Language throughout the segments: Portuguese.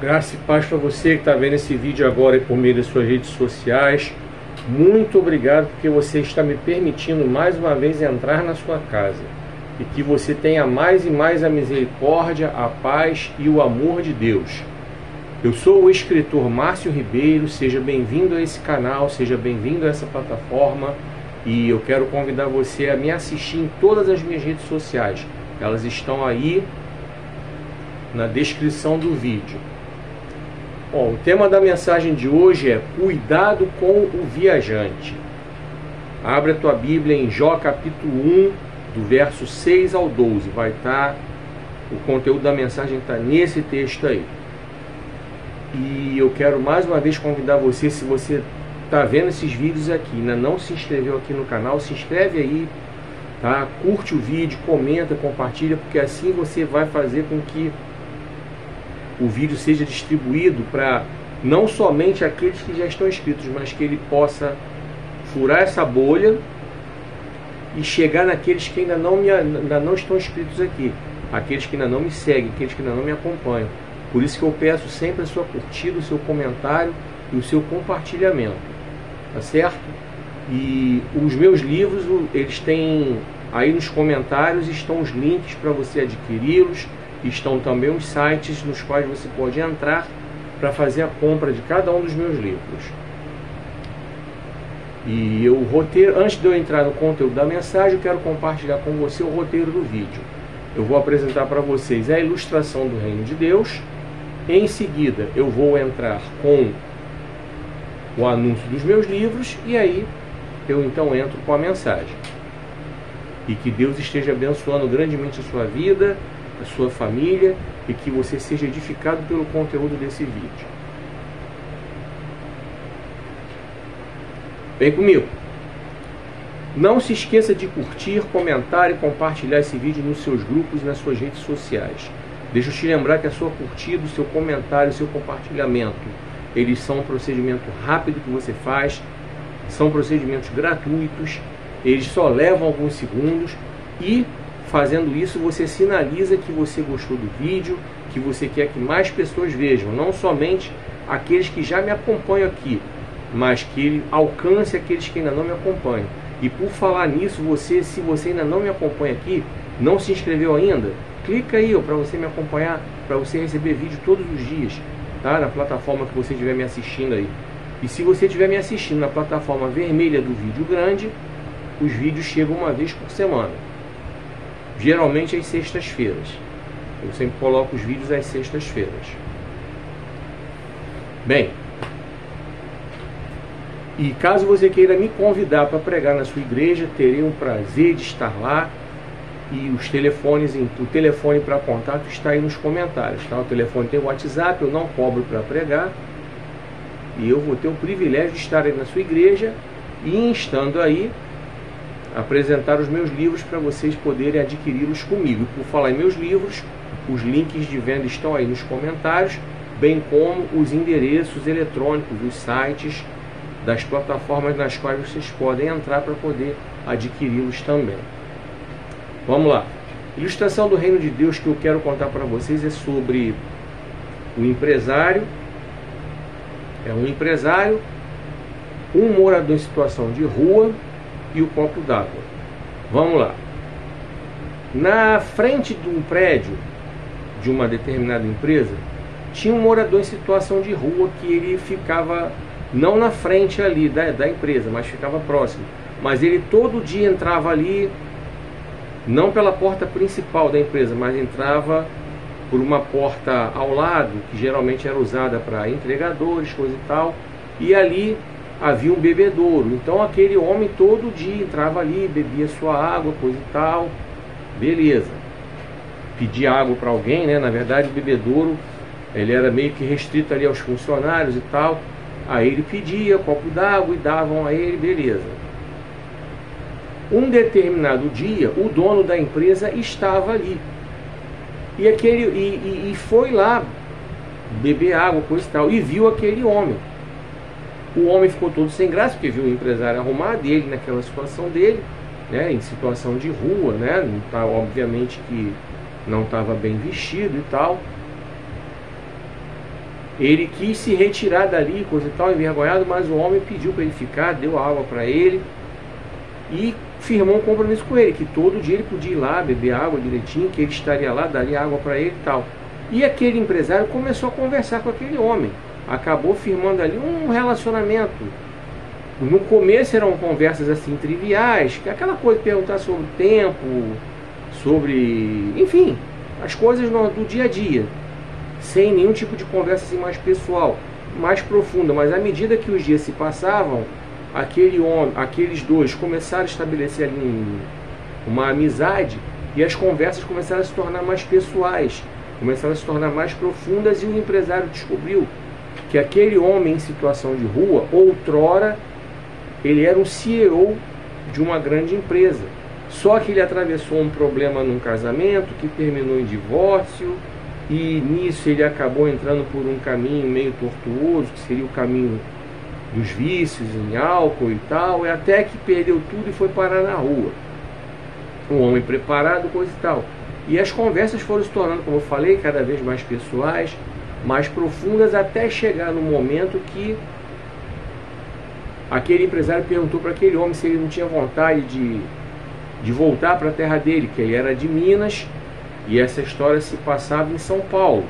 Graça e paz para você que está vendo esse vídeo agora por meio das suas redes sociais. Muito obrigado porque você está me permitindo mais uma vez entrar na sua casa. E que você tenha mais e mais a misericórdia, a paz e o amor de Deus. Eu sou o escritor Márcio Ribeiro, seja bem-vindo a esse canal, seja bem-vindo a essa plataforma. E eu quero convidar você a me assistir em todas as minhas redes sociais. Elas estão aí na descrição do vídeo. Bom, o tema da mensagem de hoje é cuidado com o viajante. Abre a tua Bíblia em Jó capítulo 1, do verso 6 ao 12. Vai estar, o conteúdo da mensagem está nesse texto aí. E eu quero mais uma vez convidar você, se você está vendo esses vídeos aqui, ainda não se inscreveu aqui no canal, se inscreve aí, tá? Curte o vídeo, comenta, compartilha, porque assim você vai fazer com que o vídeo seja distribuído para não somente aqueles que já estão inscritos, mas que ele possa furar essa bolha e chegar naqueles que ainda não estão inscritos aqui, aqueles que ainda não me seguem, aqueles que ainda não me acompanham. Por isso que eu peço sempre a sua curtida, o seu comentário e o seu compartilhamento, tá certo? E os meus livros, eles têm aí nos comentários, estão os links para você adquiri-los. Estão também os sites nos quais você pode entrar para fazer a compra de cada um dos meus livros. E o roteiro, antes de eu entrar no conteúdo da mensagem, eu quero compartilhar com você o roteiro do vídeo. Eu vou apresentar para vocês a ilustração do Reino de Deus. Em seguida, eu vou entrar com o anúncio dos meus livros e aí eu então entro com a mensagem. E que Deus esteja abençoando grandemente a sua vida, a sua família, e que você seja edificado pelo conteúdo desse vídeo. Vem comigo. Não se esqueça de curtir, comentar e compartilhar esse vídeo nos seus grupos e nas suas redes sociais. Deixa eu te lembrar que a sua curtida, o seu comentário, o seu compartilhamento, eles são um procedimento rápido que você faz, são procedimentos gratuitos, eles só levam alguns segundos e fazendo isso, você sinaliza que você gostou do vídeo, que você quer que mais pessoas vejam, não somente aqueles que já me acompanham aqui, mas que ele alcance aqueles que ainda não me acompanham. E por falar nisso, se você ainda não me acompanha aqui, não se inscreveu ainda, clica aí para você me acompanhar, para você receber vídeo todos os dias, tá? Na plataforma que você estiver me assistindo aí. E se você estiver me assistindo na plataforma vermelha do vídeo grande, os vídeos chegam uma vez por semana. Geralmente às sextas-feiras. Eu sempre coloco os vídeos às sextas-feiras. Bem, e caso você queira me convidar para pregar na sua igreja, terei um prazer de estar lá. E os telefones, o telefone para contato está aí nos comentários, tá? O telefone tem o WhatsApp, eu não cobro para pregar. E eu vou ter o privilégio de estar aí na sua igreja e, estando aí, apresentar os meus livros para vocês poderem adquiri-los comigo. Por falar em meus livros, os links de venda estão aí nos comentários, bem como os endereços eletrônicos, os sites das plataformas nas quais vocês podem entrar para poder adquiri-los também. Vamos lá. A ilustração do Reino de Deus que eu quero contar para vocês é sobre o empresário. É um empresário, um morador em situação de rua e o copo d'água. Vamos lá. Na frente de um prédio de uma determinada empresa, tinha um morador em situação de rua que ele ficava não na frente ali da empresa, mas ficava próximo. Mas ele todo dia entrava ali, não pela porta principal da empresa, mas entrava por uma porta ao lado, que geralmente era usada para entregadores, coisa e tal, e ali havia um bebedouro. Então aquele homem todo dia entrava ali, bebia sua água, coisa e tal, beleza. Pedia água para alguém, né? Na verdade o bebedouro, ele era meio que restrito ali aos funcionários e tal. Aí ele pedia copo d'água e davam a ele, beleza. Um determinado dia, o dono da empresa estava ali. E foi lá beber água, coisa e tal, e viu aquele homem. O homem ficou todo sem graça, porque viu o empresário arrumado, ele naquela situação dele, né, em situação de rua, né, não tá, obviamente que não estava bem vestido e tal. Ele quis se retirar dali, coisa e tal, envergonhado, mas o homem pediu para ele ficar, deu água para ele e firmou um compromisso com ele, que todo dia ele podia ir lá beber água direitinho, que ele estaria lá, daria água para ele e tal. E aquele empresário começou a conversar com aquele homem, acabou firmando ali um relacionamento. No começo eram conversas assim triviais, aquela coisa de perguntar sobre o tempo, sobre, enfim, as coisas do dia a dia, sem nenhum tipo de conversa assim mais pessoal, mais profunda. Mas à medida que os dias se passavam, aqueles dois começaram a estabelecer ali uma amizade, e as conversas começaram a se tornar mais pessoais, começaram a se tornar mais profundas, e o empresário descobriu que aquele homem em situação de rua, outrora, ele era um CEO de uma grande empresa. Só que ele atravessou um problema num casamento que terminou em divórcio, e nisso ele acabou entrando por um caminho meio tortuoso, que seria o caminho dos vícios em álcool e tal, e até que perdeu tudo e foi parar na rua. Um homem preparado, coisa e tal. E as conversas foram se tornando, como eu falei, cada vez mais pessoais, mais profundas, até chegar no momento que aquele empresário perguntou para aquele homem se ele não tinha vontade de voltar para a terra dele, que ele era de Minas, e essa história se passava em São Paulo,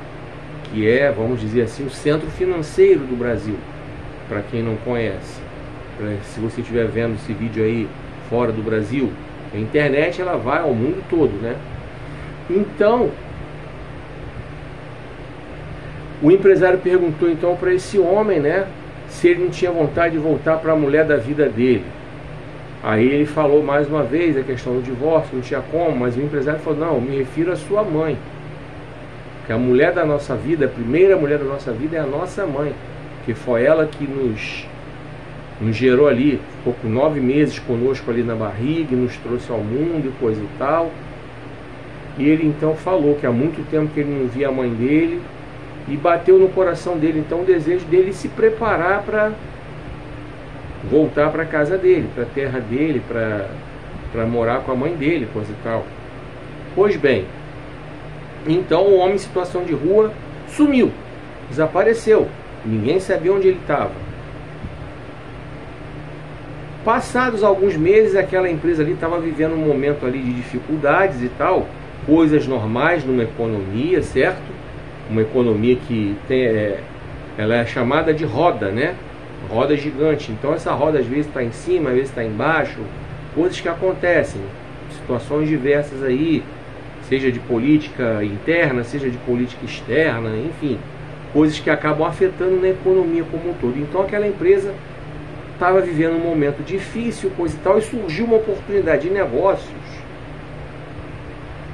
que é, vamos dizer assim, o centro financeiro do Brasil, para quem não conhece. Se você estiver vendo esse vídeo aí fora do Brasil, a internet ela vai ao mundo todo, né? Então, o empresário perguntou então para esse homem, né, se ele não tinha vontade de voltar para a mulher da vida dele. Aí ele falou mais uma vez a questão do divórcio, não tinha como, mas o empresário falou: não, me refiro à sua mãe, que a mulher da nossa vida, a primeira mulher da nossa vida é a nossa mãe, que foi ela que nos gerou ali, ficou com 9 meses conosco ali na barriga, e nos trouxe ao mundo e coisa e tal. E ele então falou que há muito tempo que ele não via a mãe dele, e bateu no coração dele então o desejo dele se preparar para voltar para a casa dele, para a terra dele, para morar com a mãe dele, coisa e tal. Pois bem, então o homem em situação de rua sumiu, desapareceu, ninguém sabia onde ele estava. Passados alguns meses, aquela empresa ali estava vivendo um momento ali de dificuldades e tal, coisas normais numa economia, certo? Uma economia que ela é chamada de roda, né? Roda gigante. Então essa roda às vezes está em cima, às vezes está embaixo, coisas que acontecem, situações diversas aí, seja de política interna, seja de política externa, enfim, coisas que acabam afetando na economia como um todo. Então aquela empresa estava vivendo um momento difícil, coisa e tal, e surgiu uma oportunidade de negócios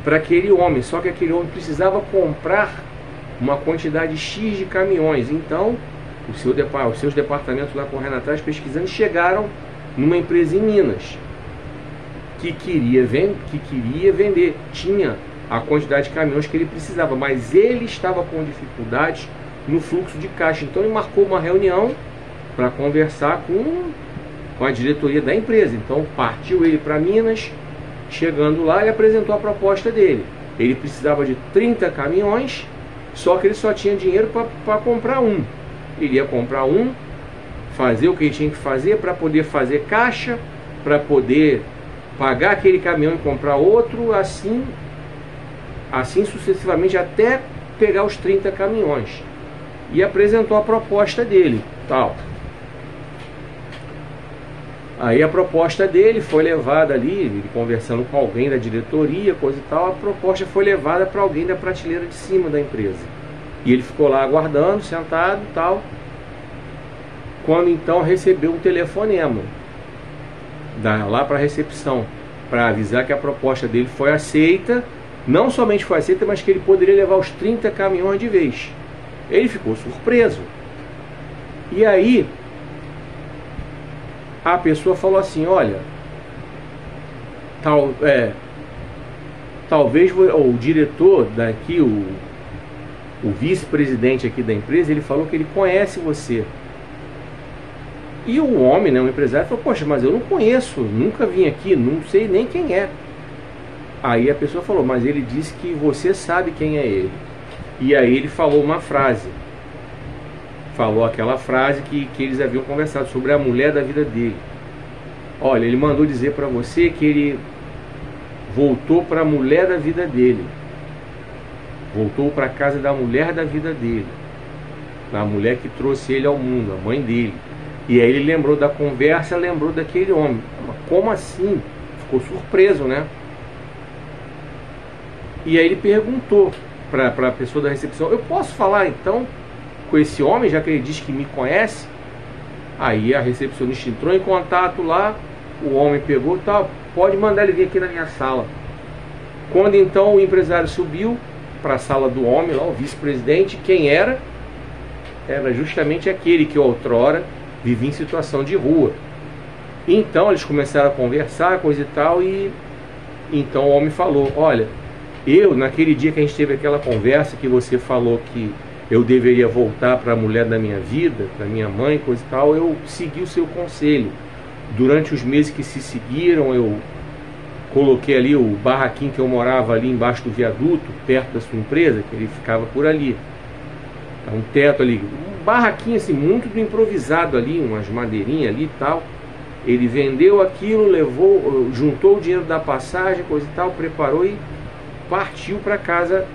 para aquele homem. Só que aquele homem precisava comprar uma quantidade X de caminhões. Então os seus departamentos lá correndo atrás, pesquisando, chegaram numa empresa em Minas que queria vender, tinha a quantidade de caminhões que ele precisava, mas ele estava com dificuldades no fluxo de caixa. Então ele marcou uma reunião para conversar com a diretoria da empresa. Então partiu ele para Minas. Chegando lá, ele apresentou a proposta dele. Ele precisava de 30 caminhões, só que ele só tinha dinheiro para comprar um. Ele ia comprar um, fazer o que ele tinha que fazer para poder fazer caixa, para poder pagar aquele caminhão e comprar outro, assim sucessivamente, até pegar os 30 caminhões. E apresentou a proposta dele, tal. Aí a proposta dele foi levada ali, ele conversando com alguém da diretoria, coisa e tal, a proposta foi levada para alguém da prateleira de cima da empresa. E ele ficou lá aguardando, sentado e tal, quando então recebeu um telefonema lá para a recepção, para avisar que a proposta dele foi aceita. Não somente foi aceita, mas que ele poderia levar os 30 caminhões de vez. Ele ficou surpreso. E aí a pessoa falou assim: olha, talvez o diretor daqui, o vice-presidente aqui da empresa, ele falou que ele conhece você. E o homem, né, o empresário, falou: poxa, mas eu não conheço, nunca vim aqui, não sei nem quem é. Aí a pessoa falou: mas ele disse que você sabe quem é ele. E aí ele falou uma frase: falou aquela frase que eles haviam conversado sobre a mulher da vida dele. Olha, ele mandou dizer para você que ele voltou para a mulher da vida dele. Voltou para a casa da mulher da vida dele. A mulher que trouxe ele ao mundo, a mãe dele. E aí ele lembrou da conversa, lembrou daquele homem. Mas como assim? Ficou surpreso, né? E aí ele perguntou para a pessoa da recepção: eu posso falar então com esse homem, já que ele diz que me conhece? Aí a recepcionista entrou em contato lá, o homem pegou e tal, pode mandar ele vir aqui na minha sala. Quando então o empresário subiu para a sala do homem, lá o vice-presidente, quem era? Era justamente aquele que outrora vivia em situação de rua. Então eles começaram a conversar, coisa e tal, e então o homem falou: olha, eu, naquele dia que a gente teve aquela conversa, que você falou que eu deveria voltar para a mulher da minha vida, para minha mãe, coisa e tal, eu segui o seu conselho. Durante os meses que se seguiram, eu coloquei ali o barraquinho que eu morava ali embaixo do viaduto, perto da sua empresa, que ele ficava por ali. Um teto ali, um barraquinho assim, muito do improvisado ali, umas madeirinhas ali e tal. Ele vendeu aquilo, levou, juntou o dinheiro da passagem, coisa e tal, preparou e partiu para casa,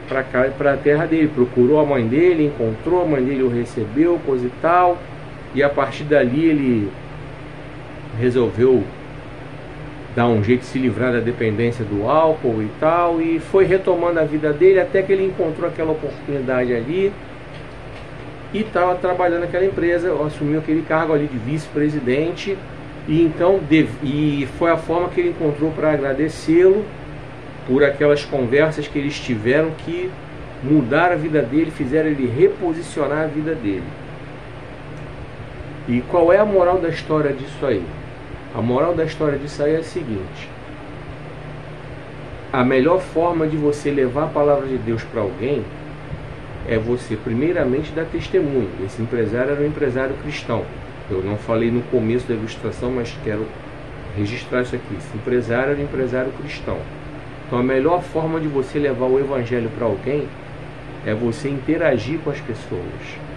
para a terra dele. Procurou a mãe dele, encontrou a mãe dele, o recebeu, coisa e tal. E a partir dali ele resolveu dar um jeito de se livrar da dependência do álcool e tal, e foi retomando a vida dele até que ele encontrou aquela oportunidade ali e estava trabalhando naquela empresa, assumiu aquele cargo ali de vice-presidente, e então e foi a forma que ele encontrou para agradecê-lo por aquelas conversas que eles tiveram, que mudaram a vida dele, fizeram ele reposicionar a vida dele. E qual é a moral da história disso aí? A moral da história disso aí é a seguinte: a melhor forma de você levar a palavra de Deus para alguém é você primeiramente dar testemunho. Esse empresário era um empresário cristão. Eu não falei no começo da ilustração, mas quero registrar isso aqui. Esse empresário era um empresário cristão. Então a melhor forma de você levar o evangelho para alguém é você interagir com as pessoas,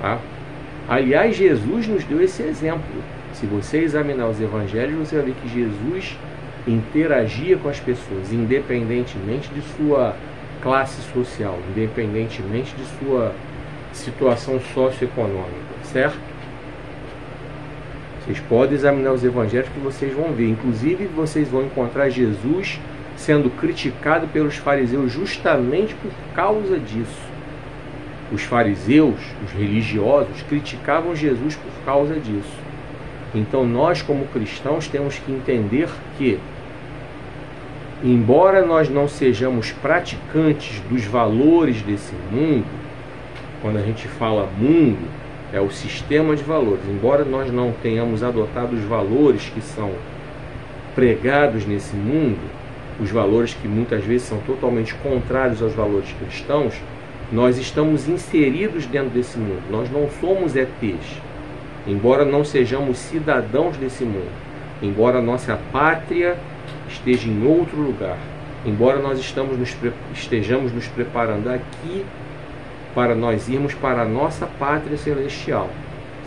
tá? Aliás, Jesus nos deu esse exemplo. Se você examinar os evangelhos, você vai ver que Jesus interagia com as pessoas, independentemente de sua classe social, independentemente de sua situação socioeconômica, certo? Vocês podem examinar os evangelhos que vocês vão ver. Inclusive, vocês vão encontrar Jesus sendo criticado pelos fariseus justamente por causa disso. Os fariseus, os religiosos, criticavam Jesus por causa disso. Então nós, como cristãos, temos que entender que, embora nós não sejamos praticantes dos valores desse mundo, quando a gente fala mundo, é o sistema de valores, embora nós não tenhamos adotado os valores que são pregados nesse mundo, os valores que muitas vezes são totalmente contrários aos valores cristãos, nós estamos inseridos dentro desse mundo, nós não somos ETs. Embora não sejamos cidadãos desse mundo, embora nossa pátria esteja em outro lugar, embora nós estejamos nos preparando aqui para nós irmos para a nossa pátria celestial,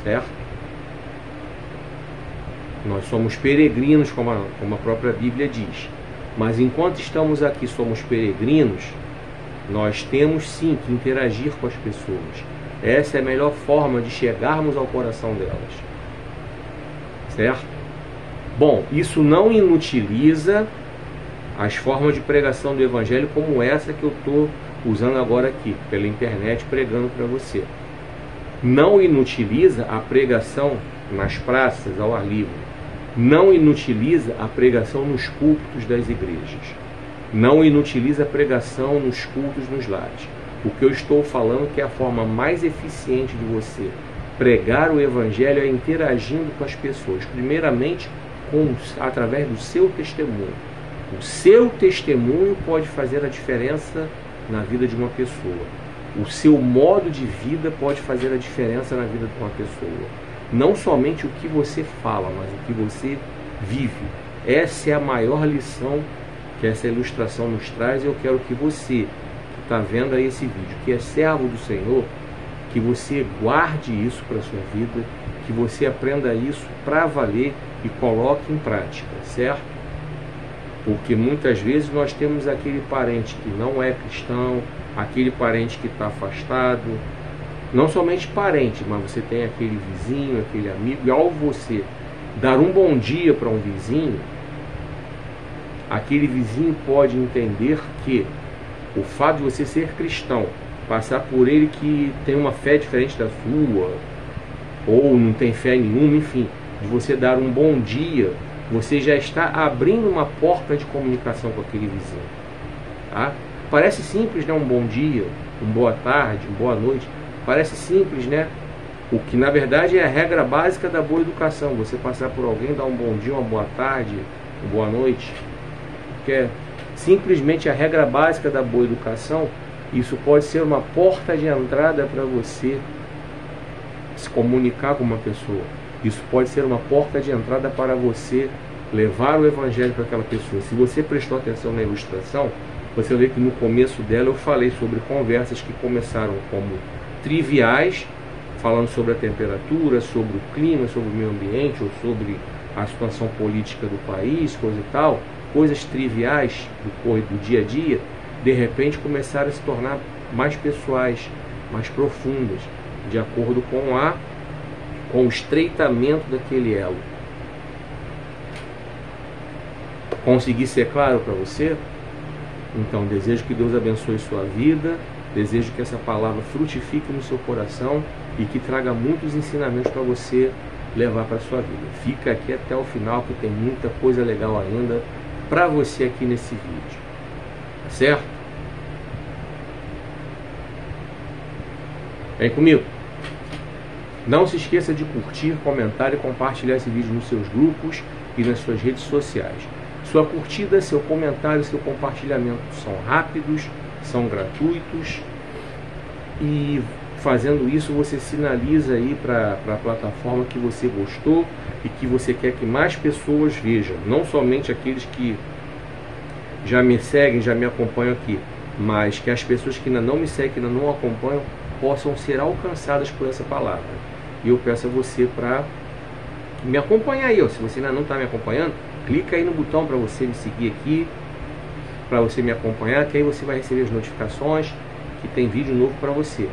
certo? Nós somos peregrinos, como a própria Bíblia diz. Mas enquanto estamos aqui, somos peregrinos, nós temos sim que interagir com as pessoas. Essa é a melhor forma de chegarmos ao coração delas, certo? Bom, isso não inutiliza as formas de pregação do Evangelho como essa que eu estou usando agora aqui, pela internet, pregando para você. Não inutiliza a pregação nas praças, ao ar livre. Não inutiliza a pregação nos púlpitos das igrejas. Não inutiliza a pregação nos cultos nos lares. O que eu estou falando é que a forma mais eficiente de você pregar o Evangelho é interagindo com as pessoas. Primeiramente, através do seu testemunho. O seu testemunho pode fazer a diferença na vida de uma pessoa. O seu modo de vida pode fazer a diferença na vida de uma pessoa. Não somente o que você fala, mas o que você vive. Essa é a maior lição que essa ilustração nos traz. Eu quero que você, que está vendo aí esse vídeo, que é servo do Senhor, que você guarde isso para a sua vida, que você aprenda isso para valer e coloque em prática, certo? Porque muitas vezes nós temos aquele parente que não é cristão, aquele parente que está afastado, não somente parente, mas você tem aquele vizinho, aquele amigo, e ao você dar um bom dia para um vizinho, aquele vizinho pode entender que o fato de você ser cristão, passar por ele que tem uma fé diferente da sua, ou não tem fé nenhuma, enfim, de você dar um bom dia, você já está abrindo uma porta de comunicação com aquele vizinho, tá? Parece simples, né? Um bom dia, uma boa tarde, uma boa noite, parece simples, né? O que na verdade é a regra básica da boa educação, você passar por alguém, dar um bom dia, uma boa tarde, uma boa noite, que é simplesmente a regra básica da boa educação. Isso pode ser uma porta de entrada para você se comunicar com uma pessoa. Isso pode ser uma porta de entrada para você levar o evangelho para aquela pessoa. Se você prestou atenção na ilustração, você vê que no começo dela eu falei sobre conversas que começaram como triviais, falando sobre a temperatura, sobre o clima, sobre o meio ambiente, ou sobre a situação política do país, coisa e tal, coisas triviais do dia a dia, de repente começaram a se tornar mais pessoais, mais profundas, de acordo com o estreitamento daquele elo. Consegui ser claro para você? Então, desejo que Deus abençoe sua vida, desejo que essa palavra frutifique no seu coração e que traga muitos ensinamentos para você levar para a sua vida. Fica aqui até o final, que tem muita coisa legal ainda para você aqui nesse vídeo. Tá certo? Vem comigo. Não se esqueça de curtir, comentar e compartilhar esse vídeo nos seus grupos e nas suas redes sociais. Sua curtida, seu comentário, seu compartilhamento são rápidos, são gratuitos, e fazendo isso você sinaliza aí para a plataforma que você gostou e que você quer que mais pessoas vejam, não somente aqueles que já me seguem, já me acompanham aqui, mas que as pessoas que ainda não me seguem, que ainda não acompanham, possam ser alcançadas por essa palavra. E eu peço a você para me acompanhar aí, ó. Se você ainda não está me acompanhando, clica aí no botão para você me seguir aqui, para você me acompanhar, que aí você vai receber as notificações que tem vídeo novo para você.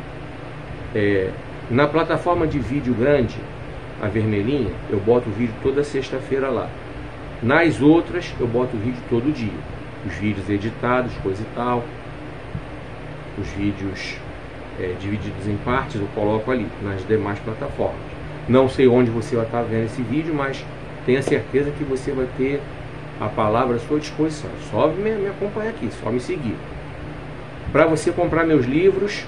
Na plataforma de vídeo grande, a vermelhinha, eu boto o vídeo toda sexta-feira lá. Nas outras, eu boto o vídeo todo dia. Os vídeos editados, coisa e tal. Os vídeos divididos em partes, eu coloco ali, nas demais plataformas. Não sei onde você vai estar vendo esse vídeo, mas tenha certeza que você vai ter a palavra à sua disposição. Só me acompanhar aqui, só me seguir. Para você comprar meus livros,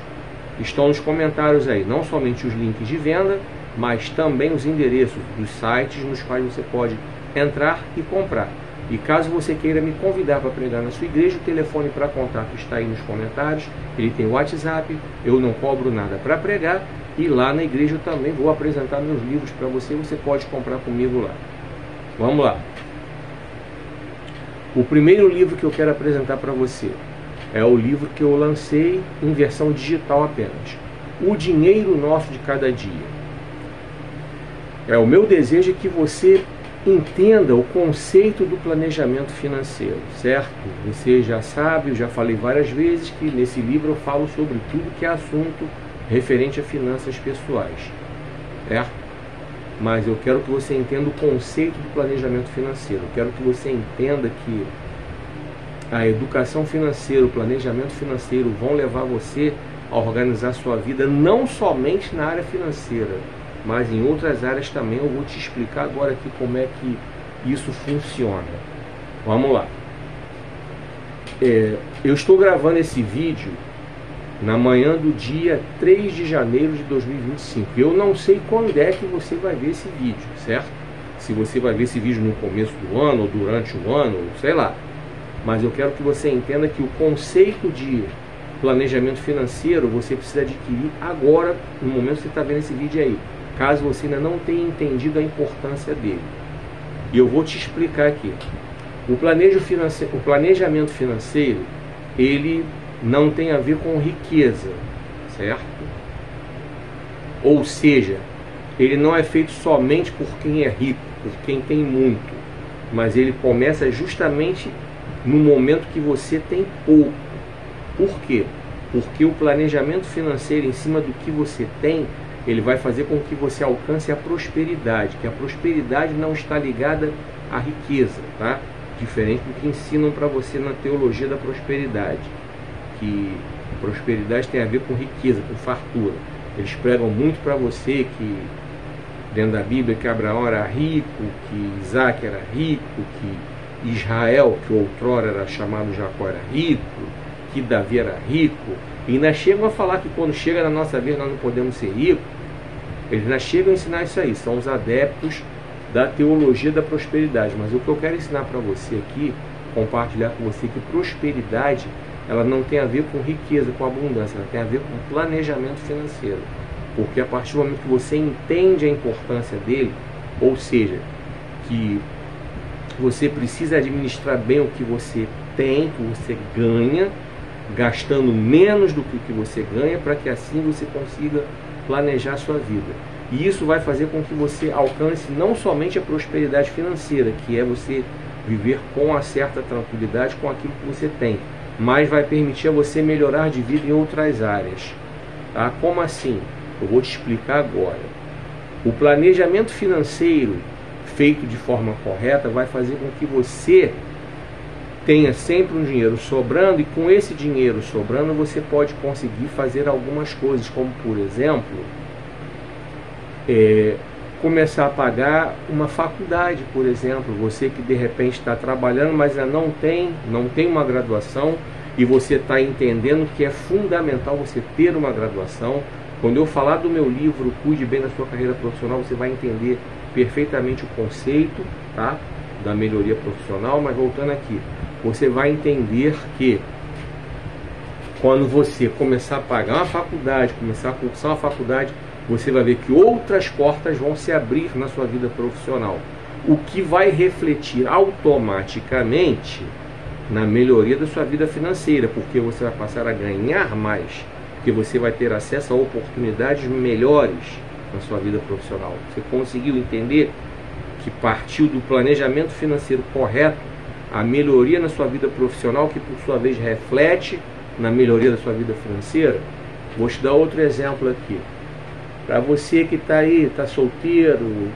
estão nos comentários aí, não somente os links de venda, mas também os endereços dos sites nos quais você pode entrar e comprar. E caso você queira me convidar para pregar na sua igreja, o telefone para contato está aí nos comentários, ele tem o WhatsApp, eu não cobro nada para pregar, e lá na igreja eu também vou apresentar meus livros para você, você pode comprar comigo lá. Vamos lá. O primeiro livro que eu quero apresentar para você é o livro que eu lancei em versão digital apenas. O Dinheiro Nosso de Cada Dia. O meu desejo é que você entenda o conceito do planejamento financeiro, certo? Você já sabe, eu já falei várias vezes que nesse livro eu falo sobre tudo que é assunto referente a finanças pessoais, certo? Mas eu quero que você entenda o conceito do planejamento financeiro. Eu quero que você entenda que a educação financeira, o planejamento financeiro vão levar você a organizar a sua vida não somente na área financeira, mas em outras áreas também. Eu vou te explicar agora aqui como é que isso funciona. Vamos lá. Eu estou gravando esse vídeo na manhã do dia 3 de janeiro de 2025. Eu não sei quando é que você vai ver esse vídeo, certo? Se você vai ver esse vídeo no começo do ano, ou durante o ano, ou sei lá. Mas eu quero que você entenda que o conceito de planejamento financeiro você precisa adquirir agora, no momento que você está vendo esse vídeo aí, caso você ainda não tenha entendido a importância dele. E eu vou te explicar aqui. O planejamento financeiro, ele não tem a ver com riqueza, certo? Ou seja, ele não é feito somente por quem é rico, por quem tem muito, mas ele começa justamente no momento que você tem pouco. Por quê? Porque o planejamento financeiro em cima do que você tem, ele vai fazer com que você alcance a prosperidade, que a prosperidade não está ligada à riqueza, tá? Diferente do que ensinam para você na teologia da prosperidade, que prosperidade tem a ver com riqueza, com fartura. Eles pregam muito para você que dentro da Bíblia que Abraão era rico, que Isaac era rico, que Israel, que outrora era chamado Jacó, era rico, que Davi era rico. E ainda chegam a falar que quando chega na nossa vez nós não podemos ser ricos. Eles ainda chegam a ensinar isso aí, são os adeptos da teologia da prosperidade. Mas o que eu quero ensinar para você aqui, compartilhar com você, que prosperidade, ela não tem a ver com riqueza, com abundância, ela tem a ver com planejamento financeiro. Porque a partir do momento que você entende a importância dele, ou seja, que você precisa administrar bem o que você tem, que você ganha, gastando menos do que o que você ganha, para que assim você consiga planejar a sua vida. E isso vai fazer com que você alcance não somente a prosperidade financeira, que é você viver com uma certa tranquilidade com aquilo que você tem, mas vai permitir a você melhorar de vida em outras áreas. Tá? Como assim? Eu vou te explicar agora. O planejamento financeiro feito de forma correta vai fazer com que você tenha sempre um dinheiro sobrando, e com esse dinheiro sobrando você pode conseguir fazer algumas coisas, como por exemplo, começar a pagar uma faculdade, por exemplo. Você que de repente está trabalhando, mas ainda não tem uma graduação, e você está entendendo que é fundamental você ter uma graduação. Quando eu falar do meu livro Cuide Bem da Sua Carreira Profissional, você vai entender perfeitamente o conceito, tá, da melhoria profissional. Mas voltando aqui, você vai entender que quando você começar a pagar uma faculdade, começar a cursar uma faculdade, você vai ver que outras portas vão se abrir na sua vida profissional, o que vai refletir automaticamente na melhoria da sua vida financeira, porque você vai passar a ganhar mais, porque você vai ter acesso a oportunidades melhores na sua vida profissional. Você conseguiu entender que partiu do planejamento financeiro correto a melhoria na sua vida profissional, que por sua vez reflete na melhoria da sua vida financeira? Vou te dar outro exemplo aqui. Para você que está aí, está solteiro,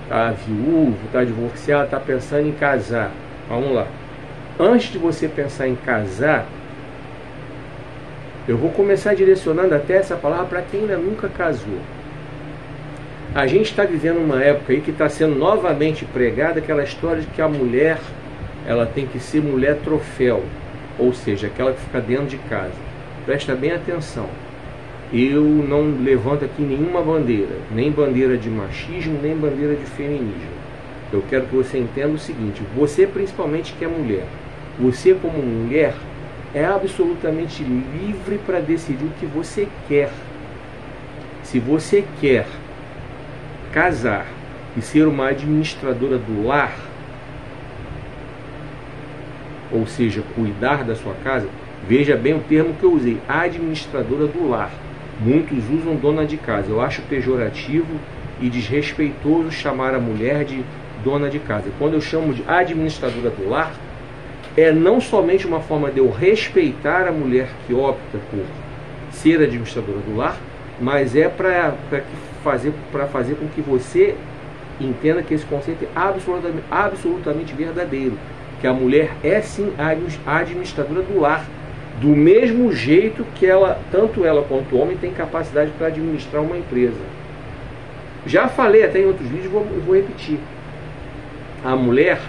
está viúvo, está divorciado, está pensando em casar. Vamos lá. Antes de você pensar em casar, eu vou começar direcionando até essa palavra para quem ainda nunca casou. A gente está vivendo uma época aí que está sendo novamente pregada aquela história de que a mulher, ela tem que ser mulher troféu, ou seja, aquela que fica dentro de casa. Presta bem atenção. Eu não levanto aqui nenhuma bandeira, nem bandeira de machismo, nem bandeira de feminismo. Eu quero que você entenda o seguinte: você, principalmente que é mulher, você como mulher é absolutamente livre para decidir o que você quer. Se você quer casar e ser uma administradora do lar, ou seja, cuidar da sua casa, veja bem o termo que eu usei, administradora do lar. Muitos usam dona de casa. Eu acho pejorativo e desrespeitoso chamar a mulher de dona de casa. Quando eu chamo de administradora do lar, é não somente uma forma de eu respeitar a mulher que opta por ser administradora do lar, mas é para fazer com que você entenda que esse conceito é absolutamente verdadeiro, que a mulher é sim a administradora do lar, do mesmo jeito que tanto ela quanto o homem tem capacidade para administrar uma empresa. Já falei até em outros vídeos, vou repetir. A mulher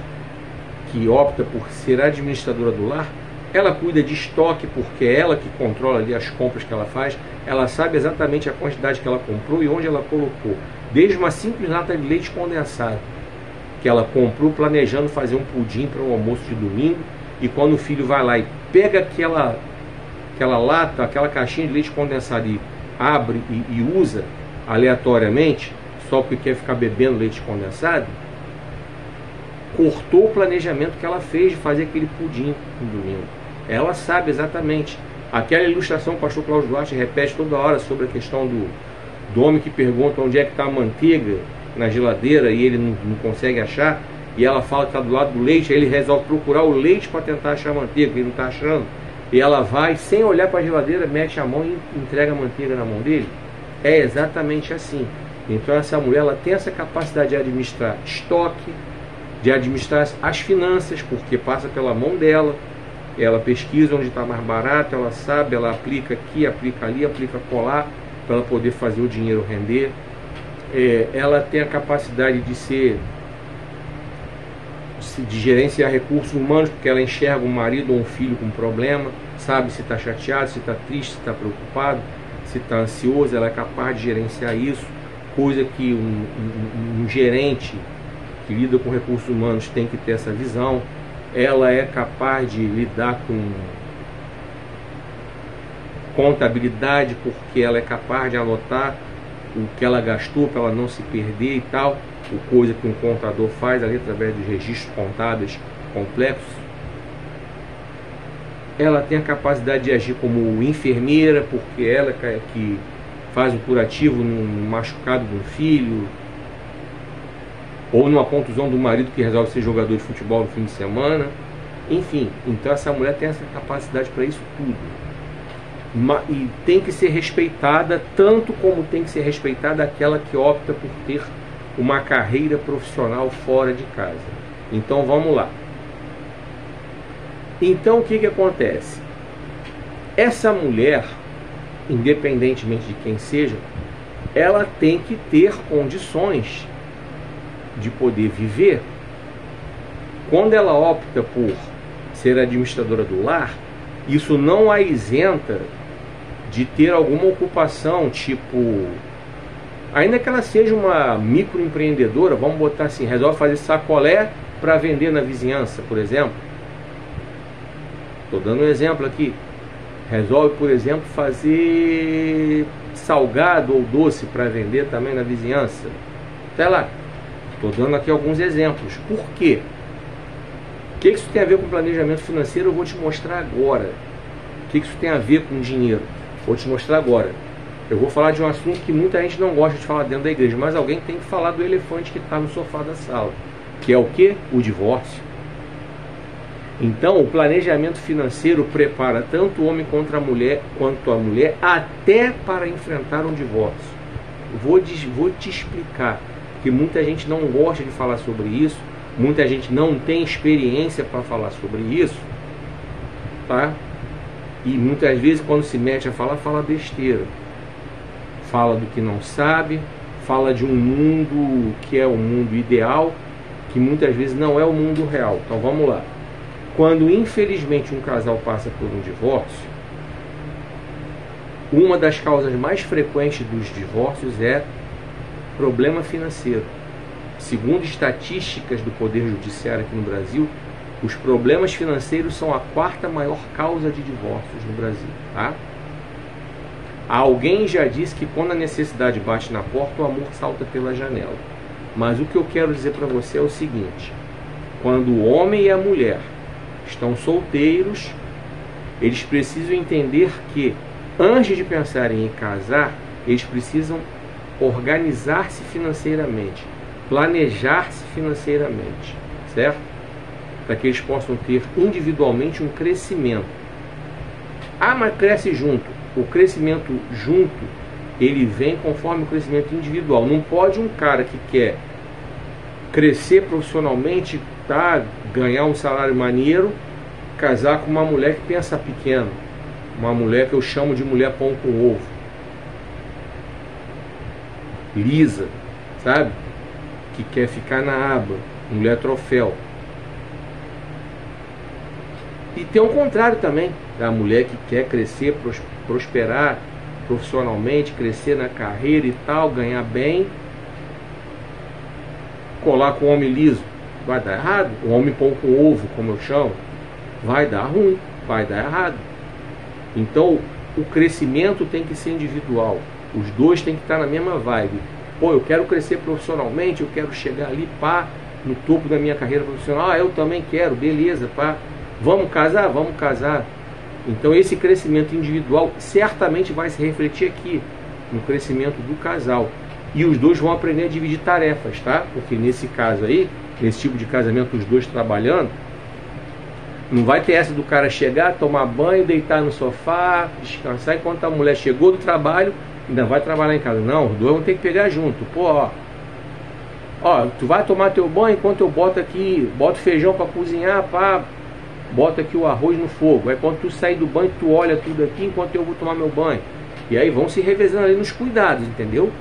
que opta por ser administradora do lar, ela cuida de estoque, porque é ela que controla ali as compras que ela faz. Ela sabe exatamente a quantidade que ela comprou e onde ela colocou. Desde uma simples lata de leite condensado, que ela comprou planejando fazer um pudim para o almoço de domingo, e quando o filho vai lá e pega aquela lata, aquela caixinha de leite condensado e abre e usa aleatoriamente, só porque quer ficar bebendo leite condensado, cortou o planejamento que ela fez de fazer aquele pudim no domingo. Ela sabe exatamente. Aquela ilustração que o pastor Cláudio Duarte repete toda hora sobre a questão do homem que pergunta onde é que está a manteiga na geladeira e ele não consegue achar, e ela fala que está do lado do leite, aí ele resolve procurar o leite para tentar achar a manteiga, ele não está achando, e ela vai, sem olhar para a geladeira, mete a mão e entrega a manteiga na mão dele. É exatamente assim. Então essa mulher, ela tem essa capacidade de administrar estoque, de administrar as finanças, porque passa pela mão dela, ela pesquisa onde está mais barato, ela sabe, ela aplica aqui, aplica ali, aplica colar, para ela poder fazer o dinheiro render. Ela tem a capacidade de gerenciar recursos humanos, porque ela enxerga um marido ou um filho com problema, sabe se está chateado, se está triste, se está preocupado, se está ansioso, ela é capaz de gerenciar isso, coisa que um gerente que lida com recursos humanos tem que ter essa visão. Ela é capaz de lidar com contabilidade, porque ela é capaz de anotar o que ela gastou para ela não se perder e tal, coisa que um contador faz ali através dos registros contábeis complexos. Ela tem a capacidade de agir como enfermeira, porque ela é que faz um curativo num machucado de um filho, ou numa contusão do marido que resolve ser jogador de futebol no fim de semana. Enfim, então essa mulher tem essa capacidade para isso tudo. E tem que ser respeitada, tanto como tem que ser respeitada aquela que opta por ter uma carreira profissional fora de casa. Então vamos lá. Então o que acontece? Essa mulher, independentemente de quem seja, ela tem que ter condições de poder viver. Quando ela opta por ser administradora do lar, isso não a isenta de ter alguma ocupação, tipo, ainda que ela seja uma microempreendedora, vamos botar assim, resolve fazer sacolé para vender na vizinhança, por exemplo. Estou dando um exemplo aqui. Resolve, por exemplo, fazer salgado ou doce para vender também na vizinhança. Até lá. Estou dando aqui alguns exemplos. Por quê? O que isso tem a ver com planejamento financeiro? Eu vou te mostrar agora. O que isso tem a ver com dinheiro? Vou te mostrar agora. Eu vou falar de um assunto que muita gente não gosta de falar dentro da igreja, mas alguém tem que falar do elefante que está no sofá da sala, que é o quê? O divórcio. Então, o planejamento financeiro prepara tanto o homem quanto a mulher até para enfrentar um divórcio. Vou te explicar, porque muita gente não gosta de falar sobre isso, muita gente não tem experiência para falar sobre isso, tá? E muitas vezes quando se mete a falar, fala besteira. Fala do que não sabe, fala de um mundo que é o mundo ideal, que muitas vezes não é o mundo real. Então vamos lá. Quando infelizmente um casal passa por um divórcio, uma das causas mais frequentes dos divórcios é problema financeiro. Segundo estatísticas do Poder Judiciário aqui no Brasil, os problemas financeiros são a 4ª maior causa de divórcios no Brasil, tá? Alguém já disse que quando a necessidade bate na porta, o amor salta pela janela. Mas o que eu quero dizer para você é o seguinte: quando o homem e a mulher estão solteiros, eles precisam entender que, antes de pensarem em casar, eles precisam organizar-se financeiramente, planejar-se financeiramente, certo? Para que eles possam ter individualmente um crescimento. Ah, mas cresce junto. O crescimento junto, ele vem conforme o crescimento individual. Não pode um cara que quer crescer profissionalmente, tá, ganhar um salário maneiro, casar com uma mulher que pensa pequeno, uma mulher que eu chamo de mulher pão com ovo, lisa, sabe, que quer ficar na aba, mulher troféu. E tem o contrário também, a mulher que quer crescer, prosperar profissionalmente, crescer na carreira e tal, ganhar bem, colar com o homem liso, vai dar errado. O homem pão com ovo, como eu chamo, vai dar ruim, vai dar errado. Então o crescimento tem que ser individual, os dois têm que estar na mesma vibe. Pô, eu quero crescer profissionalmente, eu quero chegar ali, pá, no topo da minha carreira profissional. Eu também quero, beleza, pá, vamos casar? Vamos casar. Então esse crescimento individual certamente vai se refletir aqui. no crescimento do casal. E os dois vão aprender a dividir tarefas, tá? Porque nesse caso aí, nesse tipo de casamento, os dois trabalhando, não vai ter essa do cara chegar, tomar banho, deitar no sofá, descansar, enquanto a mulher chegou do trabalho, ainda vai trabalhar em casa. Não, os dois vão ter que pegar junto. Pô, ó, tu vai tomar teu banho enquanto eu boto aqui, boto feijão para cozinhar, pá, bota aqui o arroz no fogo. Aí quando tu sair do banho, tu olha tudo aqui enquanto eu vou tomar meu banho. E aí vão se revezando ali nos cuidados, entendeu?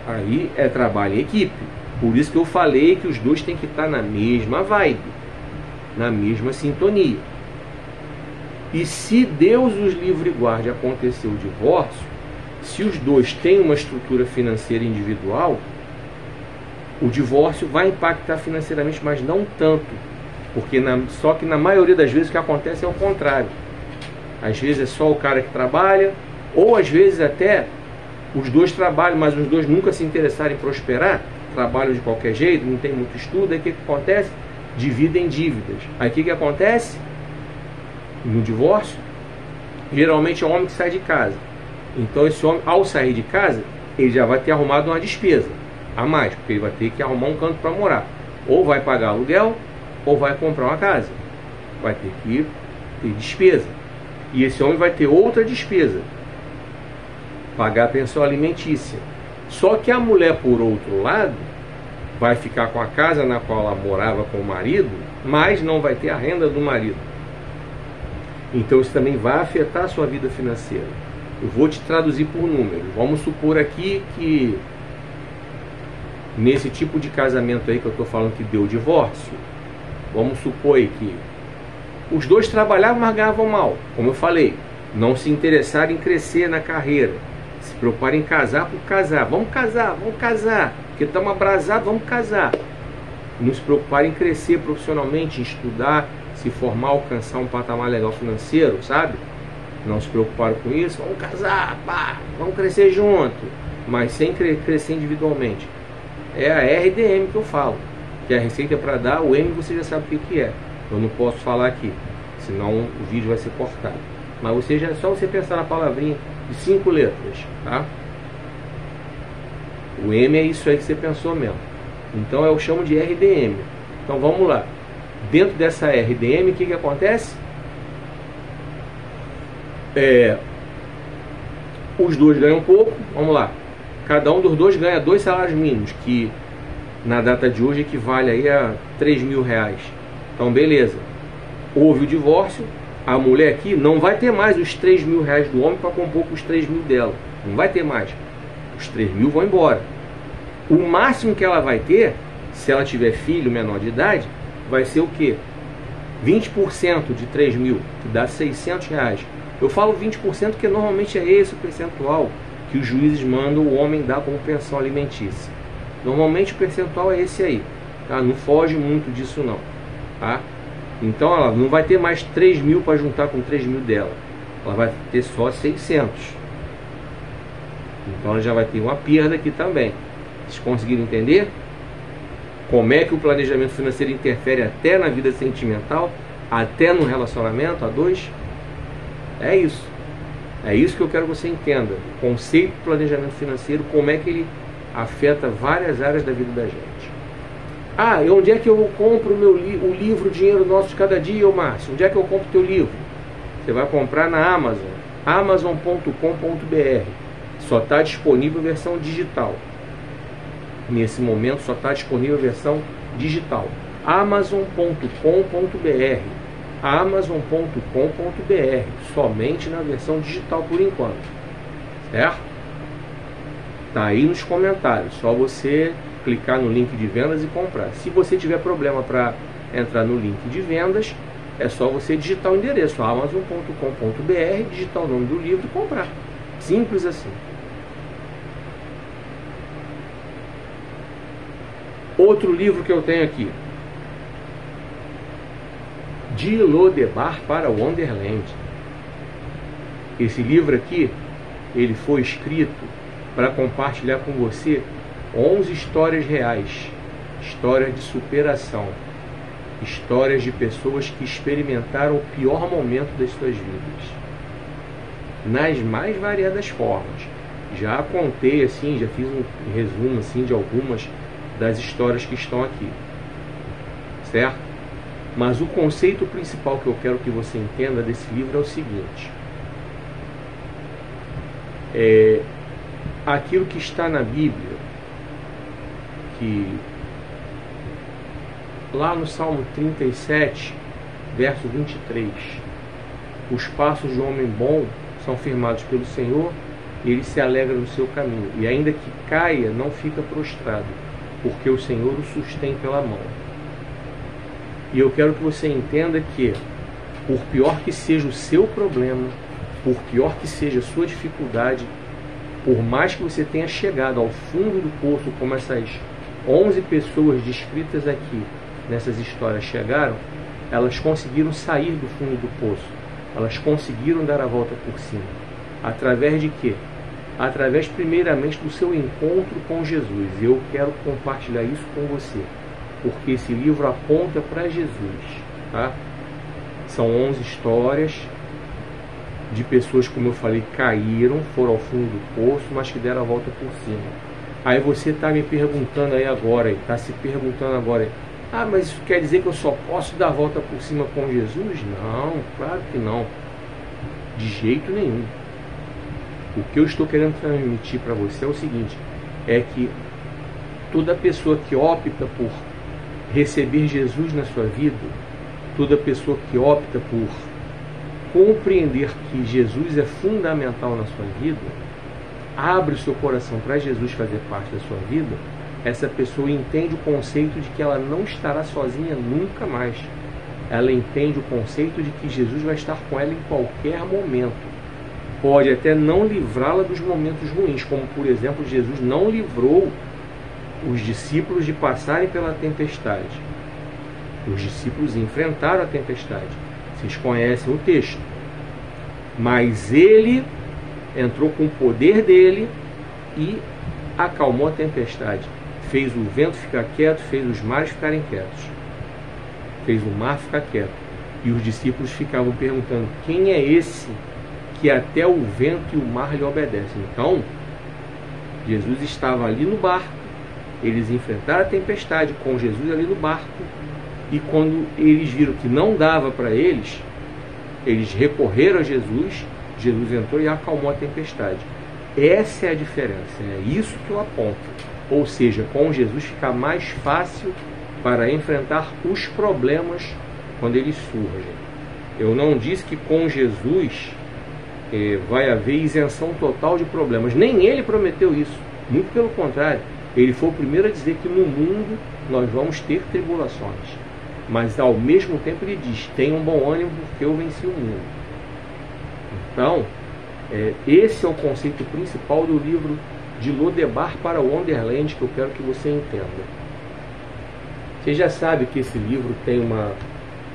Aí é trabalho em equipe. Por isso que eu falei que os dois têm que estar na mesma vibe, na mesma sintonia. E se Deus os livre e guarde acontecer o divórcio, se os dois têm uma estrutura financeira individual, o divórcio vai impactar financeiramente, mas não tanto. Porque só que na maioria das vezes o que acontece é o contrário. Às vezes é só o cara que trabalha, ou às vezes até os dois trabalham, mas os dois nunca se interessaram em prosperar, trabalham de qualquer jeito, não tem muito estudo. Aí o que acontece? Dividem dívidas. Aí o que acontece? No divórcio, geralmente é o homem que sai de casa. Então esse homem, ao sair de casa, ele já vai ter arrumado uma despesa a mais, porque ele vai ter que arrumar um canto para morar. Ou vai pagar aluguel, ou vai comprar uma casa. Vai ter que ter despesa. E esse homem vai ter outra despesa, pagar a pensão alimentícia. Só que a mulher, por outro lado, vai ficar com a casa na qual ela morava com o marido, mas não vai ter a renda do marido. Então isso também vai afetar a sua vida financeira. Eu vou te traduzir por números. Vamos supor aqui que nesse tipo de casamento aí que eu estou falando que deu divórcio, vamos supor aí que os dois trabalhavam, mas ganhavam mal. Como eu falei, não se interessaram em crescer na carreira, se preocuparem em casar por casar. Vamos casar, porque estamos abrasados, vamos casar. Não se preocuparem em crescer profissionalmente, em estudar, se formar, alcançar um patamar legal financeiro, sabe? Não se preocuparam com isso, vamos casar, pá, vamos crescer junto, mas sem crescer individualmente. É a RDM que eu falo, que a receita é para dar, o M você já sabe o que é. Eu não posso falar aqui, senão o vídeo vai ser cortado. Mas você já, só você pensar na palavrinha de 5 letras, tá? O M é isso aí que você pensou mesmo. Então eu chamo de RDM. Então vamos lá. Dentro dessa RDM, o que acontece? Os dois ganham um pouco, vamos lá. Cada um dos dois ganha 2 salários mínimos, que na data de hoje equivale aí a 3 mil reais. Então beleza, houve o divórcio, a mulher aqui não vai ter mais os 3 mil reais do homem para compor com os 3 mil dela. Não vai ter mais. Os 3 mil vão embora. O máximo que ela vai ter, se ela tiver filho menor de idade, vai ser o quê? 20% de 3 mil, que dá 600 reais. Eu falo 20% porque normalmente é esse o percentual que os juízes mandam o homem dar como pensão alimentícia. Normalmente o percentual é esse aí, tá? Não foge muito disso não, tá? Então ela não vai ter mais 3 mil para juntar com 3 mil dela. Ela vai ter só 600. Então ela já vai ter uma perda aqui também. Vocês conseguiram entender? Como é que o planejamento financeiro interfere até na vida sentimental, até no relacionamento a dois? É isso. É isso que eu quero que você entenda. O conceito de planejamento financeiro, como é que ele afeta várias áreas da vida da gente. Ah, e onde é que eu compro o livro Dinheiro Nosso de Cada Dia, Márcio? Onde é que eu compro o teu livro? Você vai comprar na Amazon, amazon.com.br. Só está disponível a versão digital. Nesse momento só está disponível a versão digital. amazon.com.br, amazon.com.br, somente na versão digital por enquanto, certo? Tá aí nos comentários, só você clicar no link de vendas e comprar. Se você tiver problema para entrar no link de vendas, é só você digitar o endereço amazon.com.br, digitar o nome do livro e comprar. Simples assim. Outro livro que eu tenho aqui, De Lodebar para Wonderland. Esse livro aqui, ele foi escrito para compartilhar com você 11 histórias reais, histórias de superação, histórias de pessoas que experimentaram o pior momento das suas vidas, nas mais variadas formas. Já contei assim, já fiz um resumo assim de algumas das histórias que estão aqui, certo? Mas o conceito principal que eu quero que você entenda desse livro é o seguinte: aquilo que está na Bíblia, que lá no Salmo 37, verso 23, os passos do homem bom são firmados pelo Senhor e ele se alegra no seu caminho, e ainda que caia, não fica prostrado, porque o Senhor o sustém pela mão. E eu quero que você entenda que, por pior que seja o seu problema, por pior que seja a sua dificuldade, por mais que você tenha chegado ao fundo do poço, como essas 11 pessoas descritas aqui nessas histórias chegaram, elas conseguiram sair do fundo do poço, elas conseguiram dar a volta por cima. Através de quê? Através primeiramente do seu encontro com Jesus. E eu quero compartilhar isso com você, porque esse livro aponta para Jesus, tá? São 11 histórias de pessoas, como eu falei, caíram, foram ao fundo do poço, mas que deram a volta por cima. Aí você está me perguntando aí agora, está se perguntando agora, ah, mas isso quer dizer que eu só posso dar a volta por cima com Jesus? Não, claro que não, de jeito nenhum. O que eu estou querendo transmitir para você é o seguinte, é que toda pessoa que opta por receber Jesus na sua vida, toda pessoa que opta por compreender que Jesus é fundamental na sua vida, abre o seu coração para Jesus fazer parte da sua vida, essa pessoa entende o conceito de que ela não estará sozinha nunca mais. Ela entende o conceito de que Jesus vai estar com ela em qualquer momento. Pode até não livrá-la dos momentos ruins, como por exemplo, Jesus não livrou os discípulos de passarem pela tempestade. Os discípulos enfrentaram a tempestade. Vocês conhecem o texto. Mas ele entrou com o poder dele e acalmou a tempestade. Fez o vento ficar quieto, fez os mares ficarem quietos. Fez o mar ficar quieto. E os discípulos ficavam perguntando, quem é esse que até o vento e o mar lhe obedecem? Então, Jesus estava ali no barco, eles enfrentaram a tempestade com Jesus ali no barco, e quando eles viram que não dava para eles recorreram a Jesus, Jesus entrou e acalmou a tempestade. Essa é a diferença, é isso que eu aponto. Ou seja, com Jesus fica mais fácil para enfrentar os problemas quando eles surgem. Eu não disse que com Jesus vai haver isenção total de problemas. Nem ele prometeu isso. Muito pelo contrário. Ele foi o primeiro a dizer que no mundo nós vamos ter tribulações. Mas ao mesmo tempo ele diz, tenham um bom ânimo porque eu venci o mundo. Então, esse é o conceito principal do livro de Lodebar para Wonderland, que eu quero que você entenda. Você já sabe que esse livro tem uma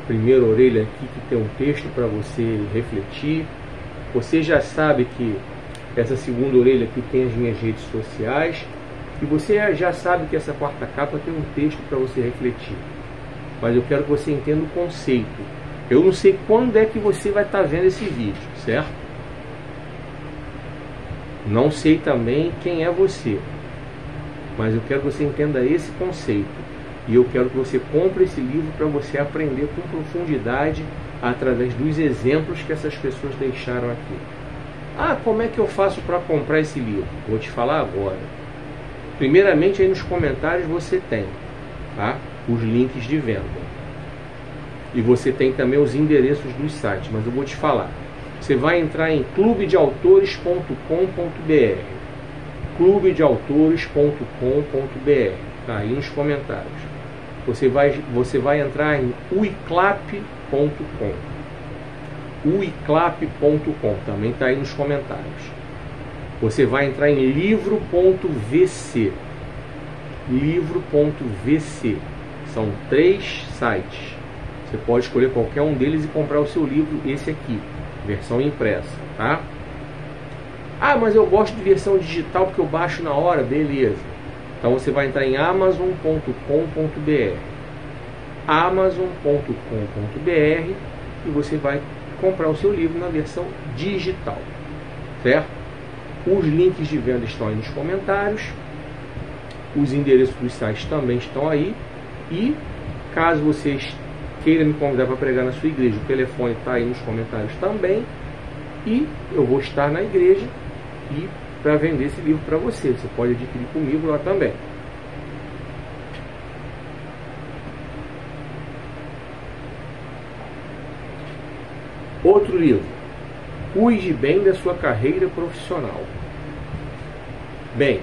primeira orelha aqui que tem um texto para você refletir. Você já sabe que essa segunda orelha aqui tem as minhas redes sociais. E você já sabe que essa quarta capa tem um texto para você refletir. Mas eu quero que você entenda o conceito. Eu não sei quando é que você vai estar vendo esse vídeo, certo? Não sei também quem é você. Mas eu quero que você entenda esse conceito. E eu quero que você compre esse livro para você aprender com profundidade através dos exemplos que essas pessoas deixaram aqui. Ah, como é que eu faço para comprar esse livro? Vou te falar agora. Primeiramente, aí nos comentários você tem, tá, os links de venda. E você tem também os endereços dos sites, mas eu vou te falar. Você vai entrar em clubedeautores.com.br, clubedeautores.com.br, tá aí nos comentários. Você vai entrar em uiclap.com, uiclap.com, também está aí nos comentários. Você vai entrar em livro.vc, livro.vc, são 3 sites. Você pode escolher qualquer um deles e comprar o seu livro, esse aqui, versão impressa, tá? Ah, mas eu gosto de versão digital porque eu baixo na hora, beleza. Então você vai entrar em amazon.com.br, amazon.com.br, e você vai comprar o seu livro na versão digital, certo? Os links de venda estão aí nos comentários. Os endereços dos sites também estão aí. E caso vocês queiram me convidar para pregar na sua igreja, o telefone está aí nos comentários também. E eu vou estar na igreja e para vender esse livro para você. Você pode adquirir comigo lá também. Outro livro, Cuide Bem da Sua Carreira Profissional. Bem,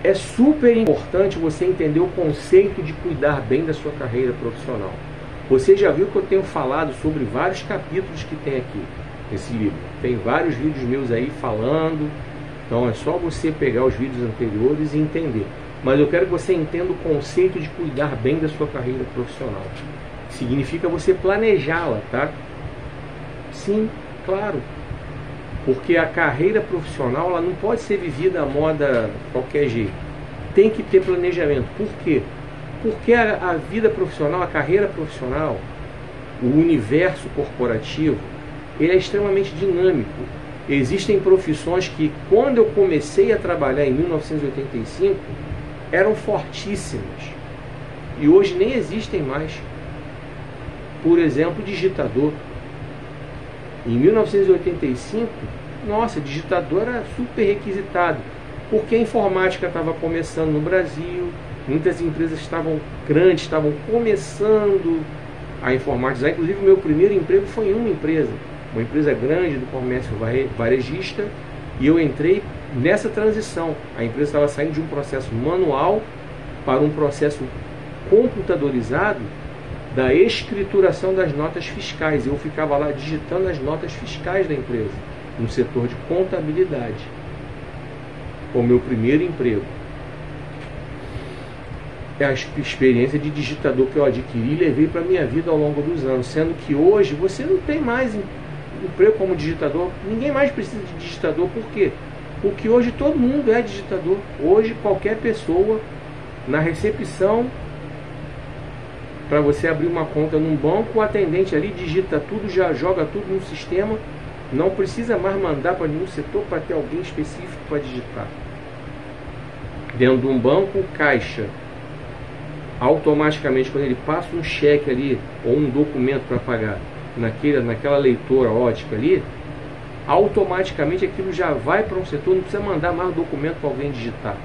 é super importante você entender o conceito de cuidar bem da sua carreira profissional. Você já viu que eu tenho falado sobre vários capítulos que tem aqui nesse livro. Tem vários vídeos meus aí falando, então é só você pegar os vídeos anteriores e entender. Mas eu quero que você entenda o conceito de cuidar bem da sua carreira profissional. Significa você planejá-la, tá? Sim, claro. Porque a carreira profissional ela não pode ser vivida à moda qualquer jeito. Tem que ter planejamento. Por quê? Porque a vida profissional, a carreira profissional, o universo corporativo, ele é extremamente dinâmico. Existem profissões que, quando eu comecei a trabalhar em 1985, eram fortíssimas. E hoje nem existem mais. Por exemplo, digitador. Em 1985, nossa, digitador era super requisitado, porque a informática estava começando no Brasil, muitas empresas grandes estavam começando a informatizar. Inclusive, o meu primeiro emprego foi em uma empresa grande do comércio varejista, e eu entrei nessa transição. A empresa estava saindo de um processo manual para um processo computadorizado da escrituração das notas fiscais. Eu ficava lá digitando as notas fiscais da empresa, no setor de contabilidade. Foi o meu primeiro emprego. É a experiência de digitador que eu adquiri e levei para a minha vida ao longo dos anos, sendo que hoje você não tem mais emprego como digitador, ninguém mais precisa de digitador. Por quê? Porque hoje todo mundo é digitador. Hoje qualquer pessoa na recepção, para você abrir uma conta num banco, o atendente ali digita tudo, já joga tudo no sistema, não precisa mais mandar para nenhum setor para ter alguém específico para digitar. Dentro de um banco, o caixa, automaticamente, quando ele passa um cheque ali, ou um documento para pagar, naquela leitora ótica ali, automaticamente aquilo já vai para um setor, não precisa mandar mais o documento para alguém digitar.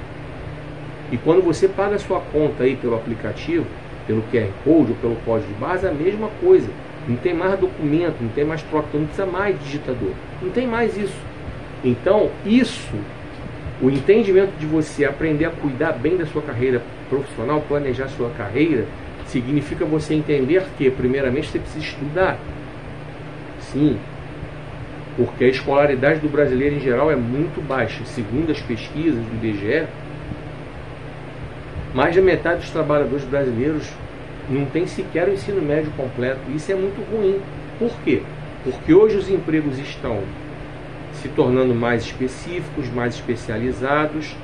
E quando você paga a sua conta aí pelo aplicativo, pelo QR Code ou pelo código de barras, a mesma coisa. Não tem mais documento, não tem mais troca, não precisa mais de digitador. Não tem mais isso. Então, o entendimento de você aprender a cuidar bem da sua carreira profissional, planejar sua carreira, significa você entender que, primeiramente, você precisa estudar. Sim, porque a escolaridade do brasileiro em geral é muito baixa. Segundo as pesquisas do IBGE, mais da metade dos trabalhadores brasileiros não tem sequer o ensino médio completo. Isso é muito ruim. Por quê? Porque hoje os empregos estão se tornando mais específicos, mais especializados,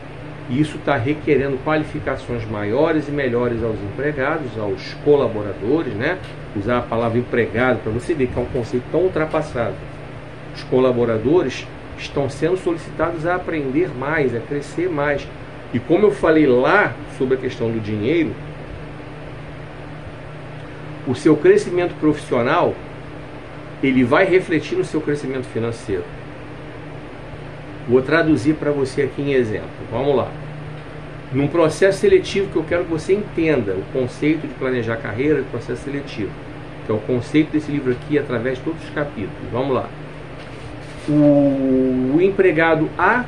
e isso está requerendo qualificações maiores e melhores aos empregados, aos colaboradores, né? Usar a palavra empregado para você ver que é um conceito tão ultrapassado. Os colaboradores estão sendo solicitados a aprender mais, a crescer mais. E como eu falei lá sobre a questão do dinheiro, o seu crescimento profissional, ele vai refletir no seu crescimento financeiro. Vou traduzir para você aqui em exemplo. Vamos lá. Num processo seletivo, que eu quero que você entenda o conceito de planejar carreira de processo seletivo, que é o conceito desse livro aqui através de todos os capítulos. Vamos lá. O empregado A,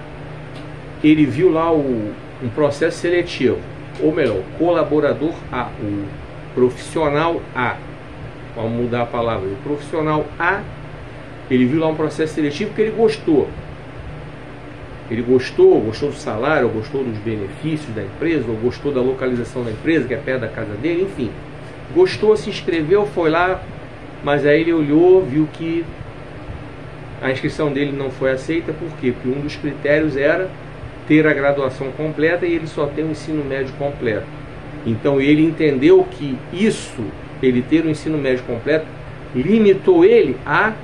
ele viu lá um processo seletivo, ou melhor, o colaborador A, o profissional A, vamos mudar a palavra, o profissional A, ele viu lá um processo seletivo que ele gostou. Ele gostou do salário, ou gostou dos benefícios da empresa, ou gostou da localização da empresa, que é perto da casa dele, enfim. Gostou, se inscreveu, foi lá, mas aí ele olhou, viu que a inscrição dele não foi aceita. Por quê? Porque um dos critérios era ter a graduação completa e ele só tem o ensino médio completo. Então ele entendeu que ele ter o ensino médio completo, limitou ele a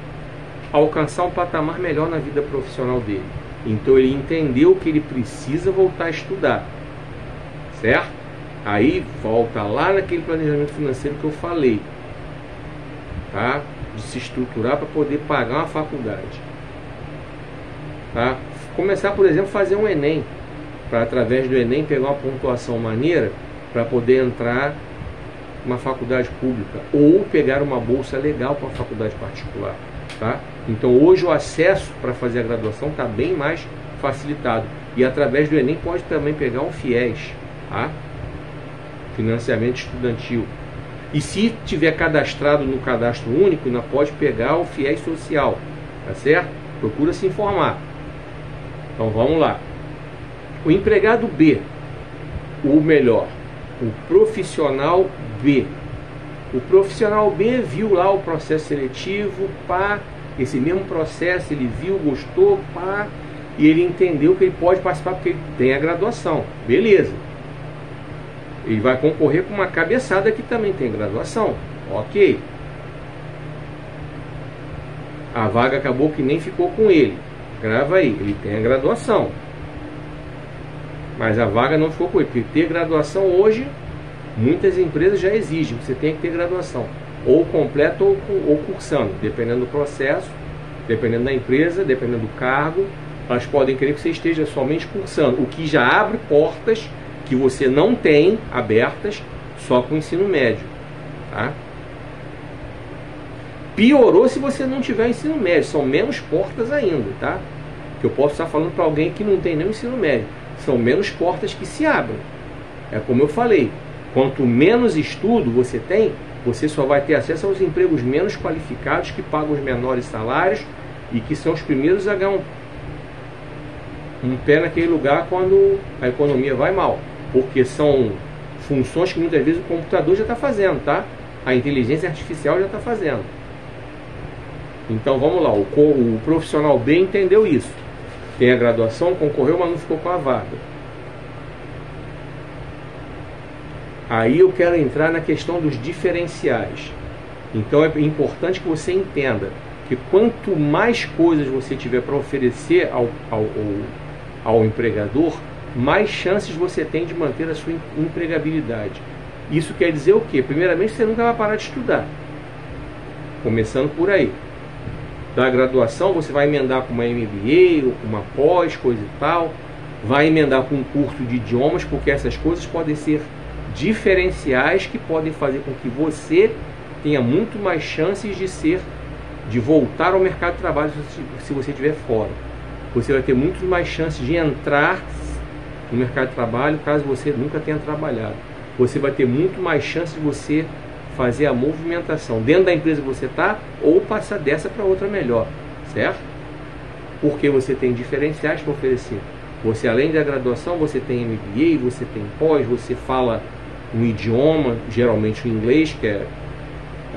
alcançar um patamar melhor na vida profissional dele. Então ele entendeu que ele precisa voltar a estudar, certo? Aí volta lá naquele planejamento financeiro que eu falei, tá? De se estruturar para poder pagar uma faculdade, tá? Começar, por exemplo, fazer um Enem, para através do Enem pegar uma pontuação maneira para poder entrar numa faculdade pública ou pegar uma bolsa legal para uma faculdade particular, tá? Então hoje o acesso para fazer a graduação está bem mais facilitado e através do Enem pode também pegar um FIES, tá? Financiamento estudantil. E se tiver cadastrado no cadastro único, ainda pode pegar o FIES social, tá certo? Procura se informar. Então vamos lá. O empregado B, ou melhor, o profissional B. O profissional B viu lá o processo seletivo, pá, esse mesmo processo ele viu, gostou, pá, e ele entendeu que ele pode participar porque ele tem a graduação, beleza. Ele vai concorrer com uma cabeçada que também tem graduação, ok. A vaga acabou que nem ficou com ele, grava aí, ele tem a graduação, mas a vaga não ficou com ele, porque ter graduação hoje, muitas empresas já exigem que você tenha que ter graduação, ou completo ou cursando, dependendo do processo, dependendo da empresa, dependendo do cargo, elas podem querer que você esteja somente cursando, o que já abre portas que você não tem abertas só com o ensino médio, tá? Piorou se você não tiver ensino médio, são menos portas ainda, tá? Que eu posso estar falando para alguém que não tem nem ensino médio, são menos portas que se abrem. É como eu falei, quanto menos estudo você tem, você só vai ter acesso aos empregos menos qualificados que pagam os menores salários e que são os primeiros a ganhar um pé naquele lugar quando a economia vai mal, porque são funções que muitas vezes o computador já está fazendo, tá? A inteligência artificial já está fazendo. Então vamos lá, o profissional B entendeu isso, tem a graduação, concorreu, mas não ficou com a vaga. Aí eu quero entrar na questão dos diferenciais. Então é importante que você entenda que quanto mais coisas você tiver para oferecer ao empregador, mais chances você tem de manter a sua empregabilidade. Isso quer dizer o quê? Primeiramente, você nunca vai parar de estudar. Começando por aí. Da graduação, você vai emendar com uma MBA ou com uma pós, coisa e tal. Vai emendar com um curso de idiomas, porque essas coisas podem ser diferenciais que podem fazer com que você tenha muito mais chances de voltar ao mercado de trabalho se você estiver fora. Você vai ter muito mais chances de entrar no mercado de trabalho caso você nunca tenha trabalhado. Você vai ter muito mais chances de você fazer a movimentação dentro da empresa que você está ou passar dessa para outra melhor, certo? Porque você tem diferenciais para oferecer. Você, além da graduação, você tem MBA, você tem pós, você fala um idioma, geralmente o inglês, que é,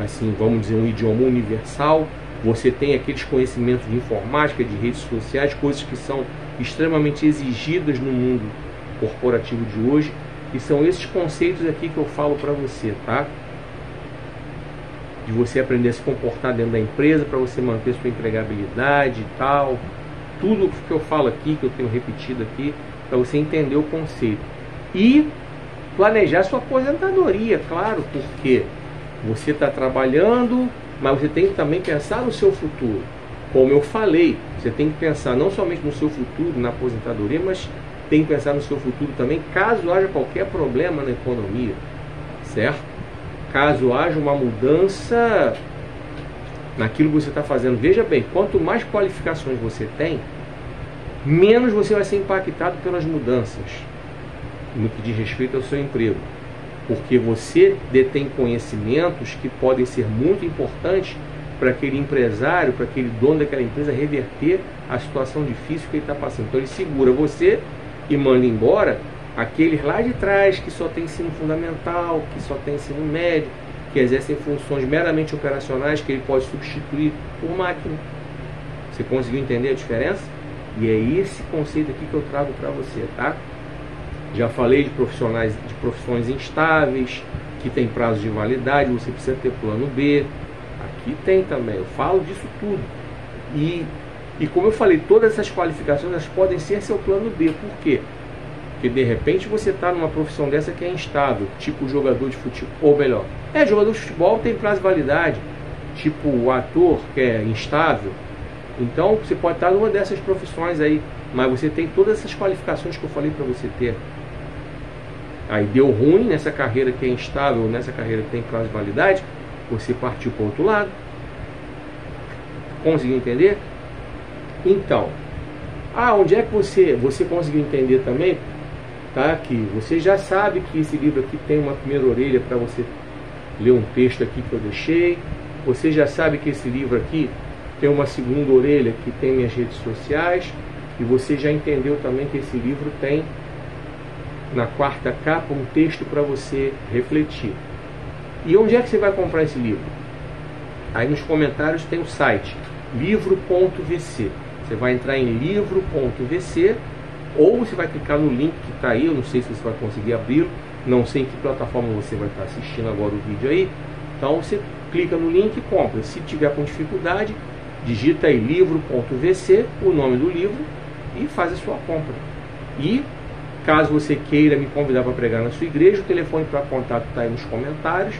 assim, vamos dizer, um idioma universal. Você tem aqueles conhecimentos de informática, de redes sociais, coisas que são extremamente exigidas no mundo corporativo de hoje. E são esses conceitos aqui que eu falo para você, tá? De você aprender a se comportar dentro da empresa para você manter sua empregabilidade e tal. Tudo que eu falo aqui, que eu tenho repetido aqui, para você entender o conceito. E planejar sua aposentadoria, claro, porque você está trabalhando, mas você tem que também pensar no seu futuro. Como eu falei, você tem que pensar não somente no seu futuro, na aposentadoria, mas tem que pensar no seu futuro também, caso haja qualquer problema na economia, certo? Caso haja uma mudança naquilo que você está fazendo. Veja bem, quanto mais qualificações você tem, menos você vai ser impactado pelas mudanças no que diz respeito ao seu emprego. Porque você detém conhecimentos que podem ser muito importantes para aquele empresário, para aquele dono daquela empresa reverter a situação difícil que ele está passando. Então ele segura você e manda embora aqueles lá de trás que só tem ensino fundamental, que só tem ensino médio, que exercem funções meramente operacionais que ele pode substituir por máquina. Você conseguiu entender a diferença? E é esse conceito aqui que eu trago para você, tá? Já falei de profissões instáveis, que tem prazo de validade, você precisa ter plano B. Aqui tem também, eu falo disso tudo. E E como eu falei, todas essas qualificações elas podem ser seu plano B. Por quê? Porque de repente você está numa profissão dessa que é instável, tipo jogador de futebol, ou melhor, jogador de futebol tem prazo de validade, tipo o ator que é instável. Então você pode estar numa dessas profissões aí, mas você tem todas essas qualificações que eu falei para você ter. Aí deu ruim nessa carreira que é instável, nessa carreira que tem prazo de validade, você partiu para o outro lado. Conseguiu entender? Então, onde é que você conseguiu entender também? Tá? Que você já sabe que esse livro aqui tem uma primeira orelha para você ler um texto aqui que eu deixei. Você já sabe que esse livro aqui tem uma segunda orelha que tem minhas redes sociais. E você já entendeu também que esse livro tem na quarta capa um texto para você refletir. E onde é que você vai comprar esse livro? Aí nos comentários tem o site livro.vc. Você vai entrar em livro.vc ou você vai clicar no link que está aí. Eu não sei se você vai conseguir abri-lo, não sei em que plataforma você vai estar assistindo agora o vídeo aí. Então você clica no link e compra. Se tiver com dificuldade, digita aí livro.vc, o nome do livro, e faz a sua compra. E caso você queira me convidar para pregar na sua igreja, o telefone para contato está aí nos comentários,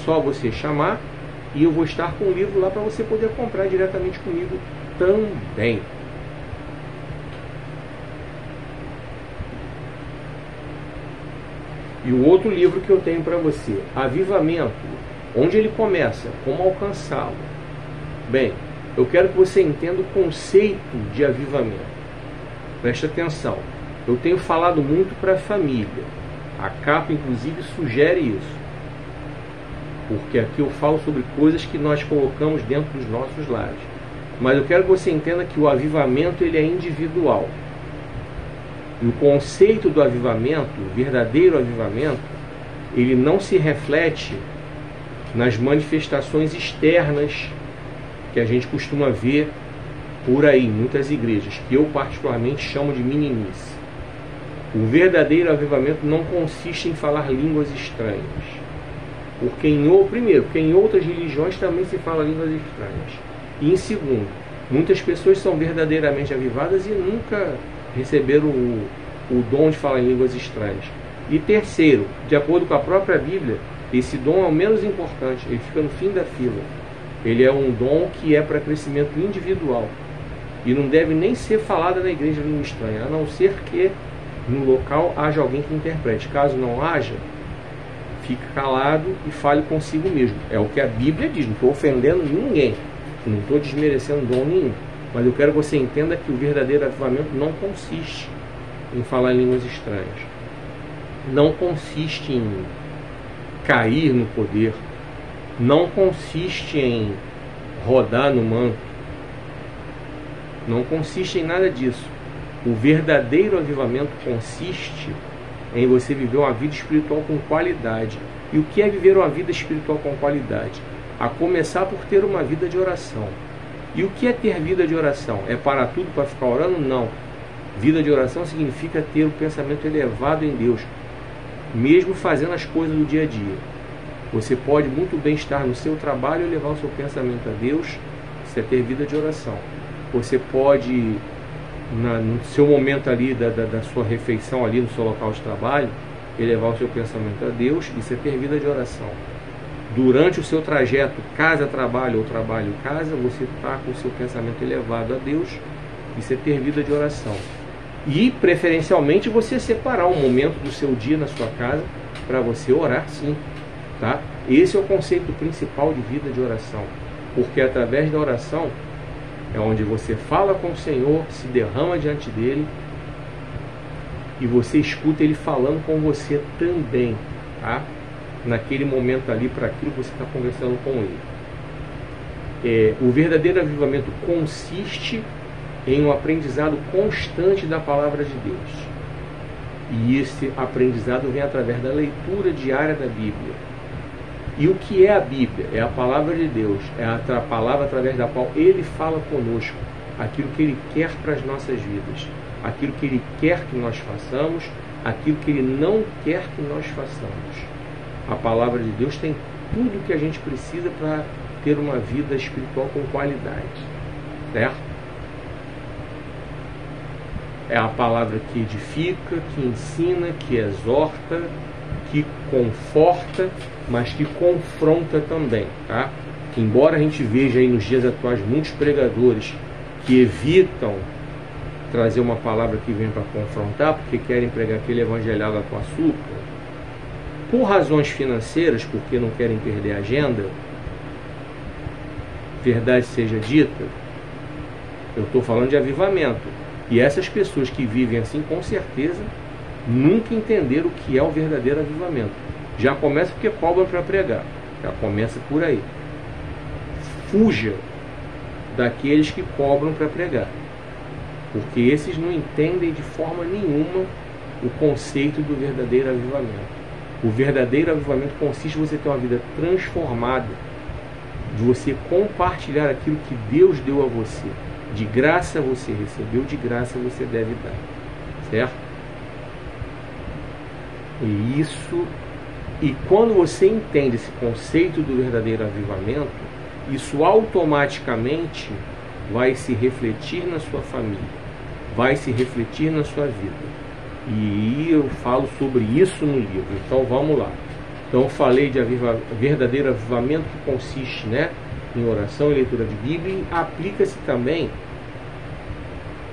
só você chamar e eu vou estar com o livro lá para você poder comprar diretamente comigo também. E o outro livro que eu tenho para você, Avivamento, onde ele começa, como alcançá-lo. Bem, eu quero que você entenda o conceito de avivamento. Preste atenção, eu tenho falado muito para a família. A capa, inclusive, sugere isso. Porque aqui eu falo sobre coisas que nós colocamos dentro dos nossos lares. Mas eu quero que você entenda que o avivamento ele é individual. E o conceito do avivamento, o verdadeiro avivamento, ele não se reflete nas manifestações externas que a gente costuma ver por aí, em muitas igrejas, que eu particularmente chamo de meninice. O verdadeiro avivamento não consiste em falar línguas estranhas. Porque em outras religiões também se fala línguas estranhas. E em segundo, muitas pessoas são verdadeiramente avivadas e nunca receberam o dom de falar em línguas estranhas. E terceiro, de acordo com a própria Bíblia, esse dom é o menos importante, ele fica no fim da fila. Ele é um dom que é para crescimento individual. E não deve nem ser falado na igreja língua estranha, a não ser que no local haja alguém que interprete. Caso não haja, fique calado e fale consigo mesmo. É o que a Bíblia diz, não estou ofendendo ninguém, não estou desmerecendo dom nenhum. Mas eu quero que você entenda que o verdadeiro avivamento não consiste em falar em línguas estranhas. Não consiste em cair no poder. Não consiste em rodar no manto. Não consiste em nada disso. O verdadeiro avivamento consiste em você viver uma vida espiritual com qualidade. E o que é viver uma vida espiritual com qualidade? A começar por ter uma vida de oração. E o que é ter vida de oração? É parar tudo para ficar orando? Não. Vida de oração significa ter o pensamento elevado em Deus, mesmo fazendo as coisas do dia a dia. Você pode muito bem estar no seu trabalho e levar o seu pensamento a Deus. Isso é ter vida de oração. Você pode, no seu momento ali da sua refeição, ali no seu local de trabalho, elevar o seu pensamento a Deus. Isso é ter vida de oração. Durante o seu trajeto casa-trabalho ou trabalho-casa, você está com o seu pensamento elevado a Deus. Isso é ter vida de oração. E, preferencialmente, você separar um momento do seu dia na sua casa para você orar, sim. Tá? Esse é o conceito principal de vida de oração. Porque através da oração é onde você fala com o Senhor, se derrama diante dele e você escuta ele falando com você também, tá? Naquele momento ali, para aquilo que você está conversando com ele. O verdadeiro avivamento consiste em um aprendizado constante da palavra de Deus. E esse aprendizado vem através da leitura diária da Bíblia. E o que é a Bíblia? É a palavra de Deus, é a palavra através da qual Ele fala conosco, aquilo que Ele quer para as nossas vidas, aquilo que Ele quer que nós façamos, aquilo que Ele não quer que nós façamos. A palavra de Deus tem tudo o que a gente precisa para ter uma vida espiritual com qualidade, certo? é a palavra que edifica, que ensina, que exorta, que conforta, mas que confronta também, tá? Que embora a gente veja aí nos dias atuais muitos pregadores que evitam trazer uma palavra que vem para confrontar, porque querem pregar aquele evangelhado com açúcar, por razões financeiras, porque não querem perder a agenda, verdade seja dita, eu estou falando de avivamento. E essas pessoas que vivem assim, com certeza, nunca entenderam o que é o verdadeiro avivamento. Já começa porque cobram para pregar. Já começa por aí. Fuja daqueles que cobram para pregar. Porque esses não entendem de forma nenhuma o conceito do verdadeiro avivamento. O verdadeiro avivamento consiste em você ter uma vida transformada, de você compartilhar aquilo que Deus deu a você. De graça você recebeu, de graça você deve dar. Certo? E quando você entende esse conceito do verdadeiro avivamento, isso automaticamente vai se refletir na sua família, vai se refletir na sua vida. E eu falo sobre isso no livro. Então vamos lá. Então eu falei de verdadeiro avivamento, que consiste, né, em oração e leitura de Bíblia, e aplica-se também,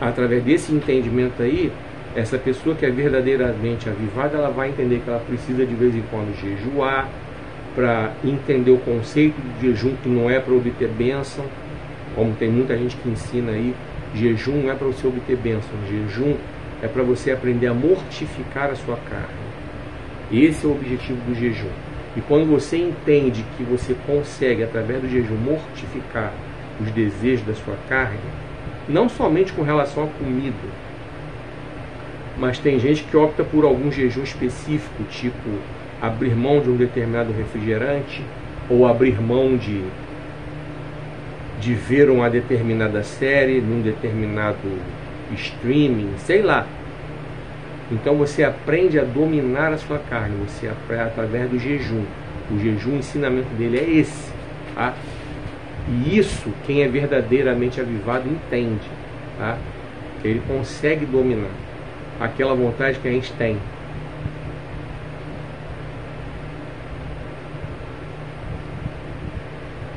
através desse entendimento aí, essa pessoa que é verdadeiramente avivada, ela vai entender que ela precisa de vez em quando jejuar, para entender o conceito de jejum, que não é para obter bênção, como tem muita gente que ensina aí, jejum não é para você obter bênção, jejum é para você aprender a mortificar a sua carne. Esse é o objetivo do jejum. E quando você entende que você consegue, através do jejum, mortificar os desejos da sua carne, não somente com relação à comida, mas tem gente que opta por algum jejum específico, tipo abrir mão de um determinado refrigerante, ou abrir mão de ver uma determinada série num determinado streaming, sei lá. Então você aprende a dominar a sua carne, você aprende através do jejum. O jejum, o ensinamento dele é esse, tá? E isso, quem é verdadeiramente avivado entende, tá? Ele consegue dominar aquela vontade que a gente tem.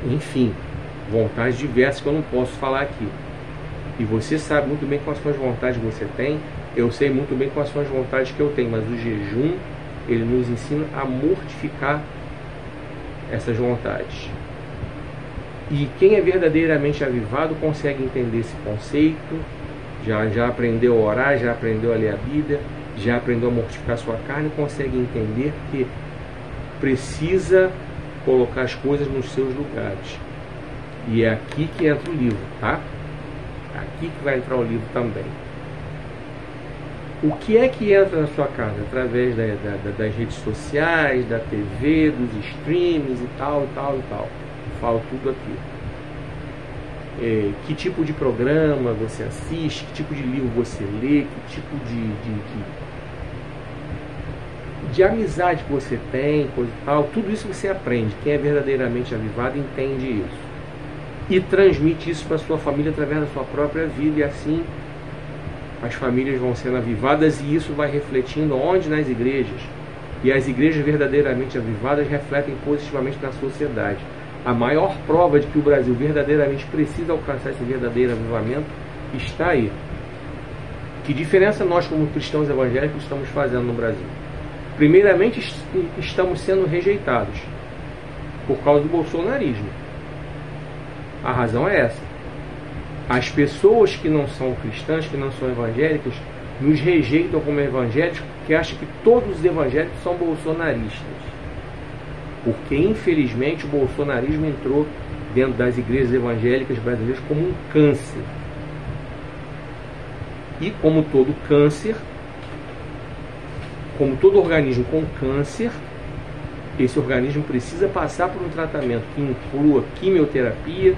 Enfim, vontades diversas que eu não posso falar aqui. E você sabe muito bem quais são as vontades que você tem. Eu sei muito bem quais são as vontades que eu tenho. Mas o jejum, ele nos ensina a mortificar essas vontades. E quem é verdadeiramente avivado consegue entender esse conceito. Já aprendeu a orar, já aprendeu a ler a Bíblia, já aprendeu a mortificar sua carne, consegue entender que precisa colocar as coisas nos seus lugares. E é aqui que entra o livro, tá? Aqui que vai entrar o livro também. O que é que entra na sua casa? Através das redes sociais, da TV, dos streams e tal, e tal, e tal. Eu falo tudo aqui. Que tipo de programa você assiste, que tipo de livro você lê, que tipo de amizade que você tem, coisa e tal. Tudo isso você aprende. Quem é verdadeiramente avivado entende isso. E transmite isso para a sua família através da sua própria vida. E assim as famílias vão sendo avivadas, e isso vai refletindo onde? Nas igrejas. E as igrejas verdadeiramente avivadas refletem positivamente na sociedade. A maior prova de que o Brasil verdadeiramente precisa alcançar esse verdadeiro avivamento está aí. Que diferença nós, como cristãos evangélicos, estamos fazendo no Brasil? Primeiramente, estamos sendo rejeitados por causa do bolsonarismo. A razão é essa. As pessoas que não são cristãs, que não são evangélicas, nos rejeitam como evangélicos porque acham que todos os evangélicos são bolsonaristas. Porque, infelizmente, o bolsonarismo entrou dentro das igrejas evangélicas brasileiras como um câncer. E como todo câncer, como todo organismo com câncer, esse organismo precisa passar por um tratamento que inclua quimioterapia,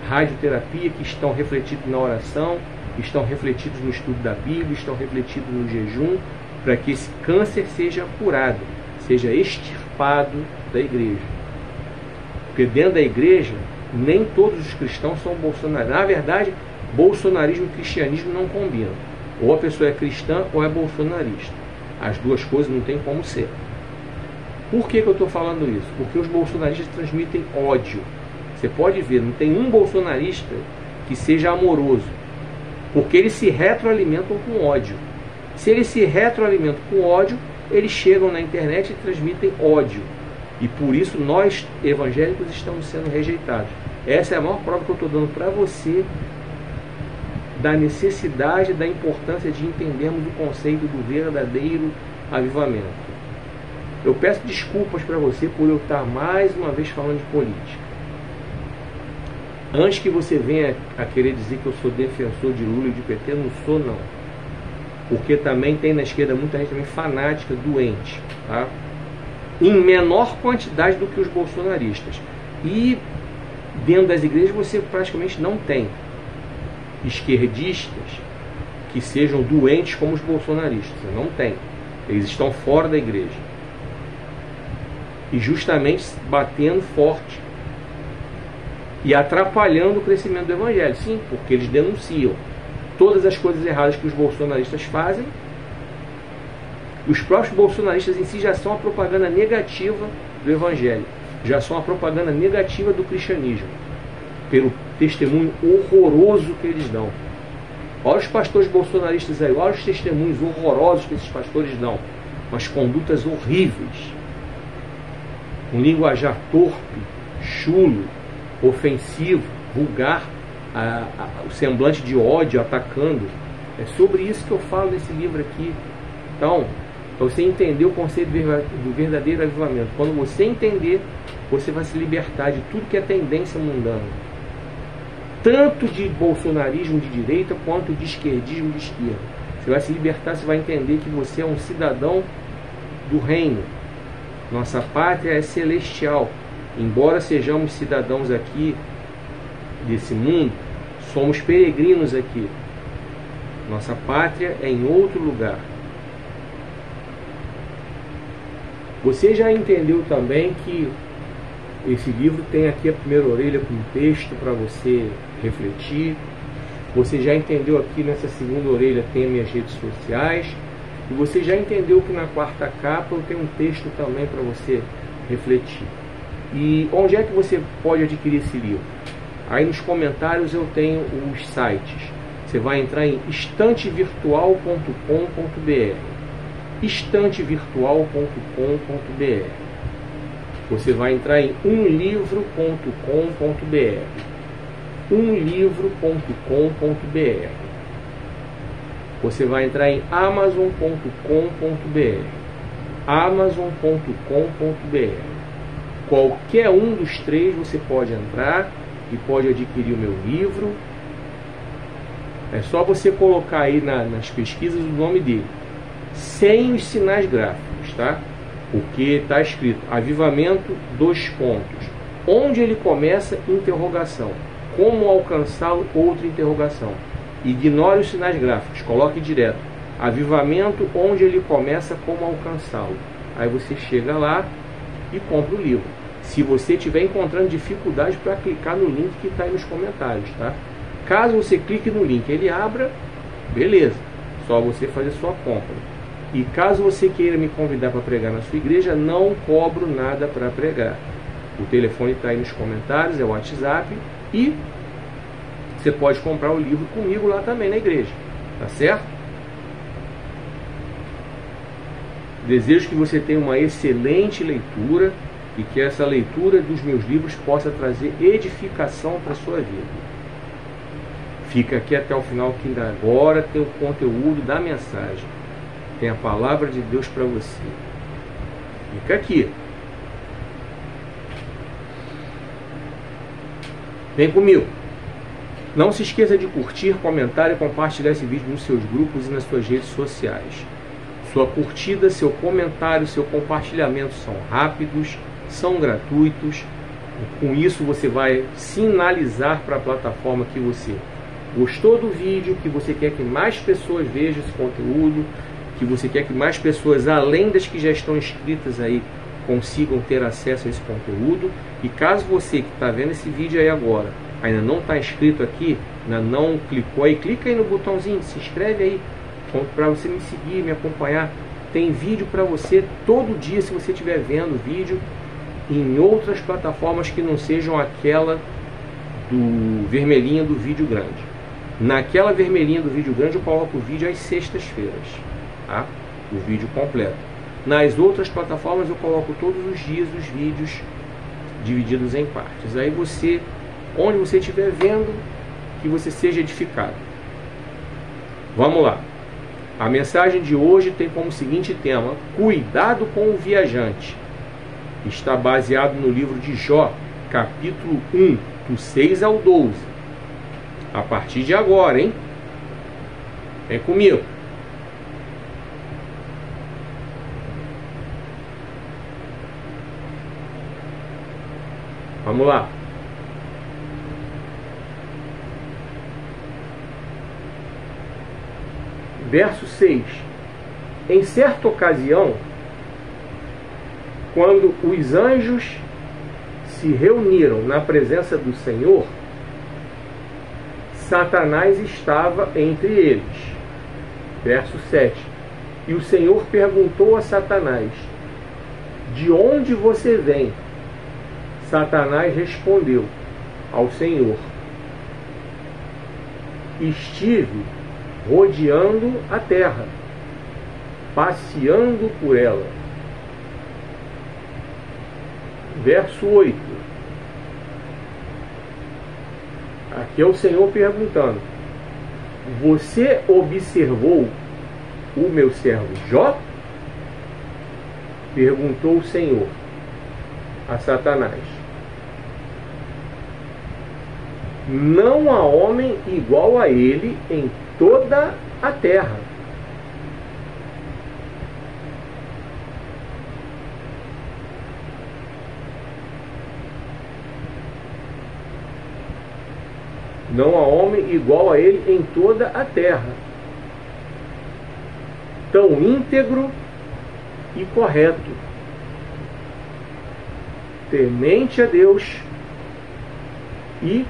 radioterapia, que estão refletidos na oração, estão refletidos no estudo da Bíblia, estão refletidos no jejum, para que esse câncer seja curado, seja extirpado da igreja. Porque dentro da igreja, nem todos os cristãos são bolsonaristas. Na verdade, bolsonarismo e cristianismo não combinam. Ou a pessoa é cristã ou é bolsonarista. As duas coisas não tem como ser. Por que eu estou falando isso? Porque os bolsonaristas transmitem ódio. Você pode ver, não tem um bolsonarista que seja amoroso, porque eles se retroalimentam com ódio. Se eles se retroalimentam com ódio, eles chegam na internet e transmitem ódio. E por isso nós, evangélicos, estamos sendo rejeitados. Essa é a maior prova que eu estou dando para você da necessidade, da importância de entendermos o conceito do verdadeiro avivamento. Eu peço desculpas para você por eu estar mais uma vez falando de política. Antes que você venha a querer dizer que eu sou defensor de Lula e de PT, não sou não. Porque também tem na esquerda muita gente também fanática, doente, tá? Em menor quantidade do que os bolsonaristas. E dentro das igrejas você praticamente não tem esquerdistas que sejam doentes como os bolsonaristas. Você não tem. Eles estão fora da igreja. E justamente batendo forte e atrapalhando o crescimento do evangelho. Sim, porque eles denunciam todas as coisas erradas que os bolsonaristas fazem. Os próprios bolsonaristas em si já são a propaganda negativa do evangelho, já são a propaganda negativa do cristianismo, pelo testemunho horroroso que eles dão. Olha os pastores bolsonaristas aí, olha os testemunhos horrorosos que esses pastores dão, umas condutas horríveis, um linguajar torpe, chulo, ofensivo, vulgar, o semblante de ódio atacando. É sobre isso que eu falo nesse livro aqui. Então, para você entender o conceito do verdadeiro avivamento, quando você entender, você vai se libertar de tudo que é tendência mundana, tanto de bolsonarismo de direita quanto de esquerdismo de esquerda. Você vai se libertar, você vai entender que você é um cidadão do reino. Nossa pátria é celestial. Embora sejamos cidadãos aqui desse mundo, somos peregrinos aqui. Nossa pátria é em outro lugar. Você já entendeu também que esse livro tem aqui a primeira orelha com texto para você refletir. Você já entendeu aqui nessa segunda orelha tem as minhas redes sociais. E você já entendeu que na quarta capa eu tenho um texto também para você refletir. E onde é que você pode adquirir esse livro? Aí nos comentários eu tenho os sites. Você vai entrar em estantevirtual.com.br, estantevirtual.com.br. Você vai entrar em umlivro.com.br, umlivro.com.br. Você vai entrar em amazon.com.br, amazon.com.br. Qualquer um dos três você pode entrar e pode adquirir o meu livro. É só você colocar aí nas pesquisas o nome dele, sem os sinais gráficos, tá? Porque está escrito avivamento, dois pontos. Onde ele começa, interrogação. Como alcançá-lo, outra interrogação. Ignore os sinais gráficos, coloque direto. Avivamento, onde ele começa, como alcançá-lo. Aí você chega lá e compra o livro. Se você estiver encontrando dificuldade para clicar no link que está aí nos comentários, tá? Caso você clique no link, ele abra, beleza. Só você fazer sua compra. E caso você queira me convidar para pregar na sua igreja, não cobro nada para pregar. O telefone está aí nos comentários, é o WhatsApp. E você pode comprar o livro comigo lá também na igreja. Tá certo? Desejo que você tenha uma excelente leitura e que essa leitura dos meus livros possa trazer edificação para a sua vida. Fica aqui até o final, que ainda agora tem o conteúdo da mensagem. Tem a palavra de Deus para você. Fica aqui. Vem comigo. Não se esqueça de curtir, comentar e compartilhar esse vídeo nos seus grupos e nas suas redes sociais. Sua curtida, seu comentário, seu compartilhamento são rápidos, são gratuitos. Com isso você vai sinalizar para a plataforma que você gostou do vídeo, que você quer que mais pessoas vejam esse conteúdo, que você quer que mais pessoas, além das que já estão inscritas aí, consigam ter acesso a esse conteúdo. E caso você que está vendo esse vídeo aí agora ainda não está inscrito aqui, ainda não clicou aí, clica aí no botãozinho, se inscreve aí, para você me seguir, me acompanhar. Tem vídeo para você todo dia, se você estiver vendo vídeo em outras plataformas que não sejam aquela do vermelhinha do vídeo grande. Naquela vermelhinha do vídeo grande eu coloco o vídeo às sextas-feiras, tá? O vídeo completo. Nas outras plataformas eu coloco todos os dias os vídeos divididos em partes. Aí você, onde você estiver vendo, que você seja edificado. Vamos lá. A mensagem de hoje tem como seguinte tema: cuidado com o viajante. Está baseado no livro de Jó, capítulo 1, do 6 ao 12. A partir de agora, hein? Vem comigo. Vamos lá. Verso 6. Em certa ocasião, quando os anjos se reuniram na presença do Senhor, Satanás estava entre eles. Verso 7. E o Senhor perguntou a Satanás: de onde você vem? Satanás respondeu ao Senhor: estive rodeando a terra, passeando por ela. Verso 8. Aqui é o Senhor perguntando: você observou o meu servo Jó? Perguntou o Senhor a Satanás. Não há homem igual a ele em toda a terra. Não há homem igual a ele em toda a terra, tão íntegro e correto, temente a Deus e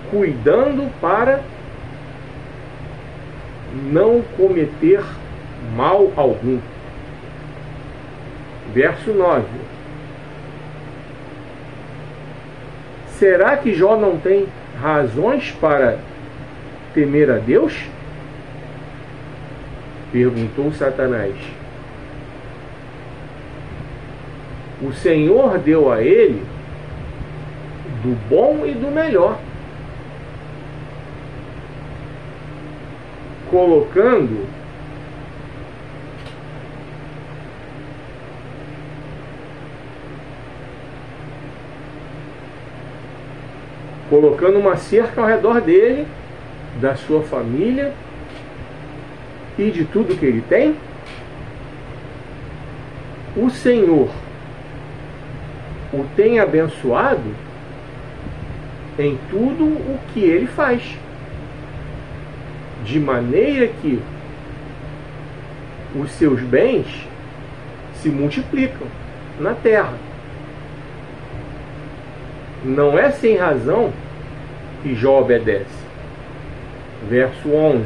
cuidando para não cometer mal algum. Verso 9. Será que Jó não tem razões para temer a Deus? Perguntou Satanás. O Senhor deu a ele do bom e do melhor, colocando uma cerca ao redor dele, da sua família e de tudo que ele tem. O Senhor o tem abençoado em tudo o que ele faz, de maneira que os seus bens se multiplicam na terra. Não é sem razão que Jó obedece. Verso 11.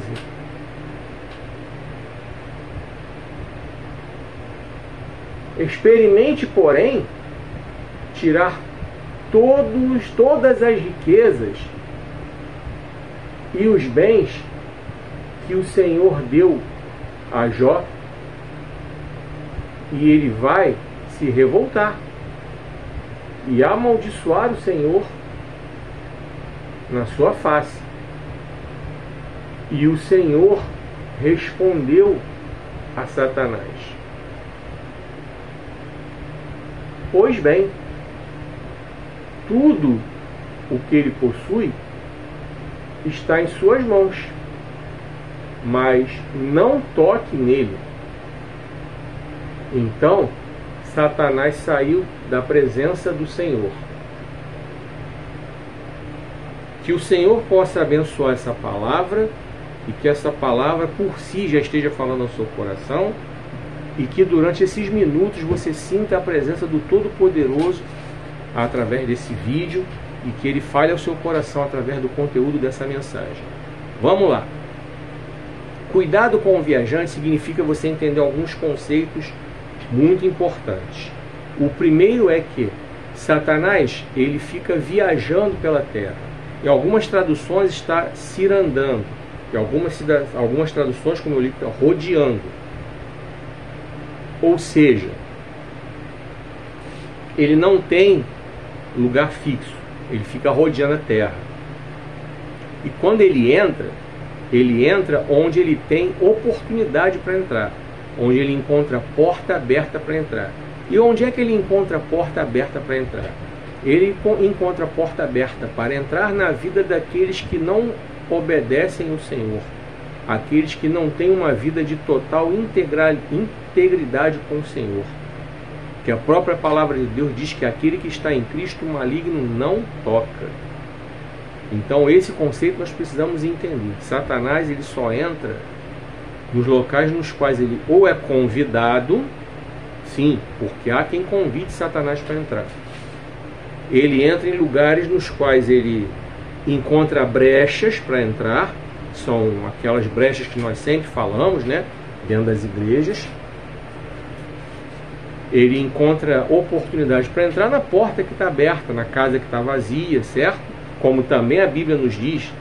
Experimente, porém, tirar todas as riquezas e os bens que o Senhor deu a Jó, e ele vai se revoltar e amaldiçoar o Senhor na sua face. E o Senhor respondeu a Satanás: pois bem, tudo o que ele possui está em suas mãos, mas não toque nele. Então Satanás saiu da presença do Senhor. Que o Senhor possa abençoar essa palavra, e que essa palavra por si já esteja falando ao seu coração, e que durante esses minutos você sinta a presença do Todo-Poderoso através desse vídeo, e que ele fale ao seu coração através do conteúdo dessa mensagem. Vamos lá. Cuidado com o viajante significa você entender alguns conceitos muito importantes. O primeiro é que Satanás, ele fica viajando pela terra. Em algumas traduções está cirandando. Em algumas traduções, como eu li, está rodeando. Ou seja, ele não tem lugar fixo. Ele fica rodeando a terra. E quando ele entra onde ele tem oportunidade para entrar. Onde ele encontra porta aberta para entrar. E onde é que ele encontra a porta aberta para entrar? Ele encontra a porta aberta para entrar na vida daqueles que não obedecem o Senhor. Aqueles que não têm uma vida de total integridade com o Senhor. Que a própria palavra de Deus diz que aquele que está em Cristo, o maligno não toca. Então esse conceito nós precisamos entender. Satanás, ele só entra nos locais nos quais ele ou é convidado. Sim, porque há quem convide Satanás para entrar. Ele entra em lugares nos quais ele encontra brechas para entrar. São aquelas brechas que nós sempre falamos, né? Dentro das igrejas. Ele encontra oportunidade para entrar na porta que está aberta, na casa que está vazia, certo? Como também a Bíblia nos diz.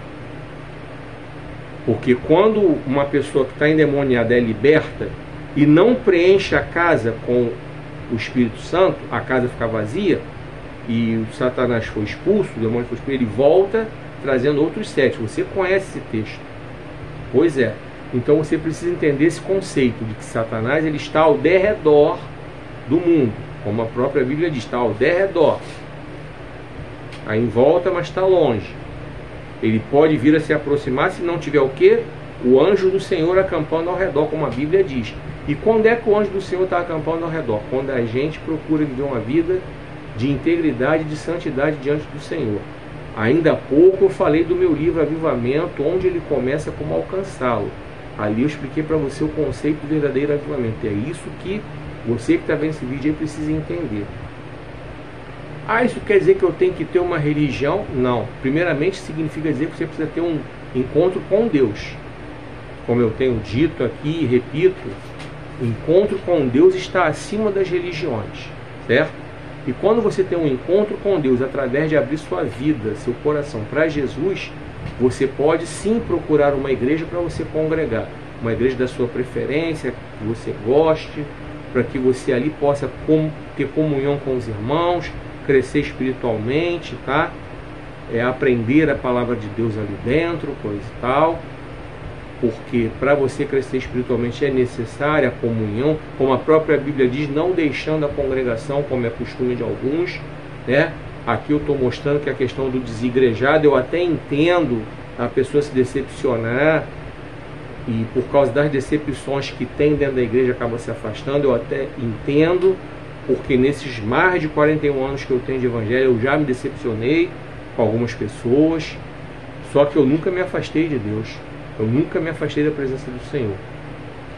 Porque quando uma pessoa que está endemoniada é liberta e não preenche a casa com o Espírito Santo, a casa fica vazia, e o Satanás foi expulso, o demônio foi expulso, ele volta trazendo outros 7. Você conhece esse texto? Pois é. Então você precisa entender esse conceito de que Satanás, ele está ao derredor do mundo, como a própria Bíblia diz, está ao derredor. Está em volta, mas está longe. Ele pode vir a se aproximar se não tiver o quê? O anjo do Senhor acampando ao redor, como a Bíblia diz. E quando é que o anjo do Senhor está acampando ao redor? Quando a gente procura viver uma vida de integridade, de santidade diante do Senhor. Ainda há pouco eu falei do meu livro Avivamento, onde ele começa, como alcançá-lo. Ali eu expliquei para você o conceito do verdadeiro avivamento. É isso que você que está vendo esse vídeo aí precisa entender. Ah, isso quer dizer que eu tenho que ter uma religião? Não. Primeiramente significa dizer que você precisa ter um encontro com Deus. Como eu tenho dito aqui e repito, o encontro com Deus está acima das religiões, certo? E quando você tem um encontro com Deus através de abrir sua vida, seu coração para Jesus, você pode sim procurar uma igreja para você congregar. Uma igreja da sua preferência, que você goste, para que você ali possa ter comunhão com os irmãos, crescer espiritualmente, tá? Aprender a palavra de Deus ali dentro, coisa e tal. Porque para você crescer espiritualmente é necessária a comunhão, como a própria Bíblia diz, não deixando a congregação, como é costume de alguns, né? Aqui eu estou mostrando que a questão do desigrejado, eu até entendo a pessoa se decepcionar, e por causa das decepções que tem dentro da igreja acaba se afastando, eu até entendo, porque nesses mais de 41 anos que eu tenho de evangelho, eu já me decepcionei com algumas pessoas, só que eu nunca me afastei de Deus. Eu nunca me afastei da presença do Senhor.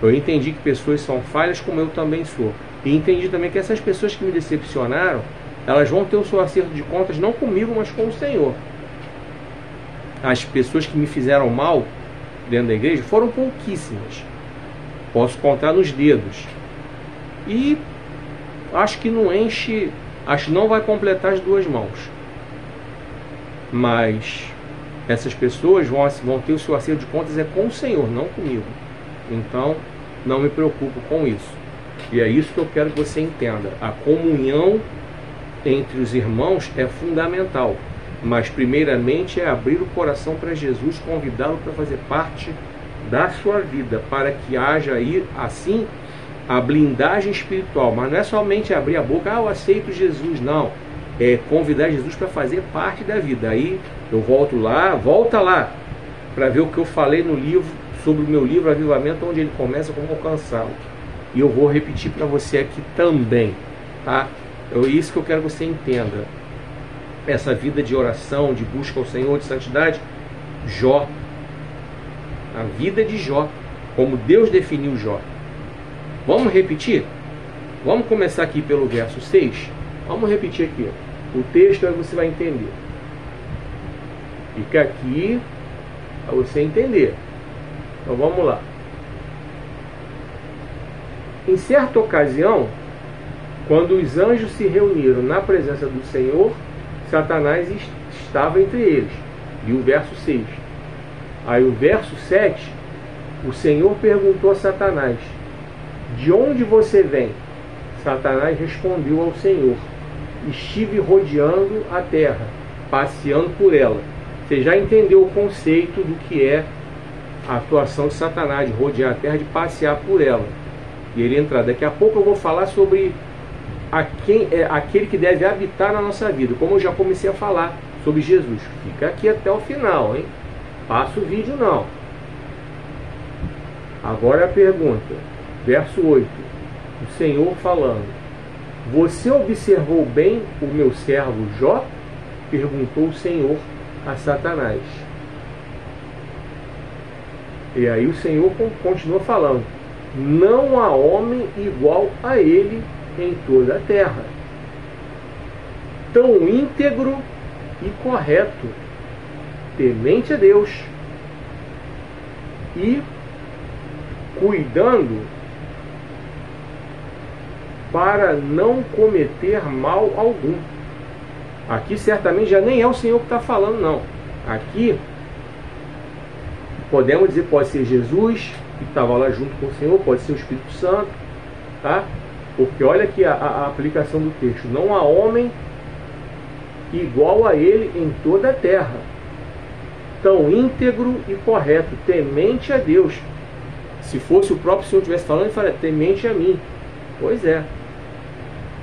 Eu entendi que pessoas são falhas como eu também sou. E entendi também que essas pessoas que me decepcionaram, elas vão ter o seu acerto de contas não comigo, mas com o Senhor. As pessoas que me fizeram mal dentro da igreja foram pouquíssimas. Posso contar nos dedos. E acho que não enche, acho que não vai completar as 2 mãos. Mas essas pessoas vão ter o seu acerto de contas com o Senhor, não comigo. Então, não me preocupo com isso. E é isso que eu quero que você entenda. A comunhão entre os irmãos é fundamental. Mas, primeiramente, é abrir o coração para Jesus, convidá-lo para fazer parte da sua vida, para que haja aí, assim, a blindagem espiritual. Mas não é somente abrir a boca, eu aceito Jesus, não. É convidar Jesus para fazer parte da vida. Aí eu volta lá, para ver o que eu falei no livro, sobre o meu livro Avivamento, onde ele começa como alcançá-lo. E eu vou repetir para você aqui também, tá? É isso que eu quero que você entenda. Essa vida de oração, de busca ao Senhor, de santidade, Jó. A vida de Jó, como Deus definiu Jó. Vamos repetir? Vamos começar aqui pelo verso 6. Vamos repetir aqui. O texto aí você vai entender. Fica aqui para você entender. Então vamos lá. Em certa ocasião, quando os anjos se reuniram na presença do Senhor, Satanás estava entre eles. E o verso 6. Aí o verso 7, o Senhor perguntou a Satanás: de onde você vem? Satanás respondeu ao Senhor: estive rodeando a terra, passeando por ela. Você já entendeu o conceito do que é a atuação de Satanás, de rodear a terra, de passear por ela. E ele entrar. Daqui a pouco eu vou falar sobre aquele que deve habitar na nossa vida, como eu já comecei a falar sobre Jesus. Fica aqui até o final, hein? Passa o vídeo não. Agora a pergunta, verso 8, o Senhor falando: você observou bem o meu servo Jó? Perguntou o Senhor a Satanás. E aí o Senhor continua falando: não há homem igual a ele em toda a terra, tão íntegro e correto, temente a Deus e cuidando para não cometer mal algum. Aqui certamente já nem é o Senhor que está falando, não. Aqui podemos dizer, pode ser Jesus que estava lá junto com o Senhor, pode ser o Espírito Santo, tá? Porque olha aqui a aplicação do texto: não há homem igual a ele em toda a terra, tão íntegro e correto, temente a Deus. Se fosse o próprio Senhor estivesse falando, ele falaria: temente a mim. Pois é.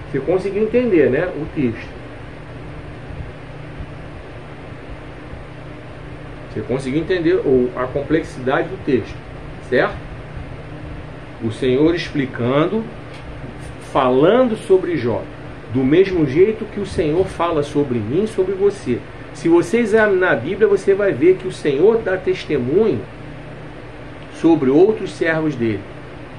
Você conseguiu entender, né, o texto? Você conseguiu entender a complexidade do texto, certo? O Senhor explicando, falando sobre Jó, do mesmo jeito que o Senhor fala sobre mim e sobre você. Se você examinar a Bíblia, você vai ver que o Senhor dá testemunho sobre outros servos dele.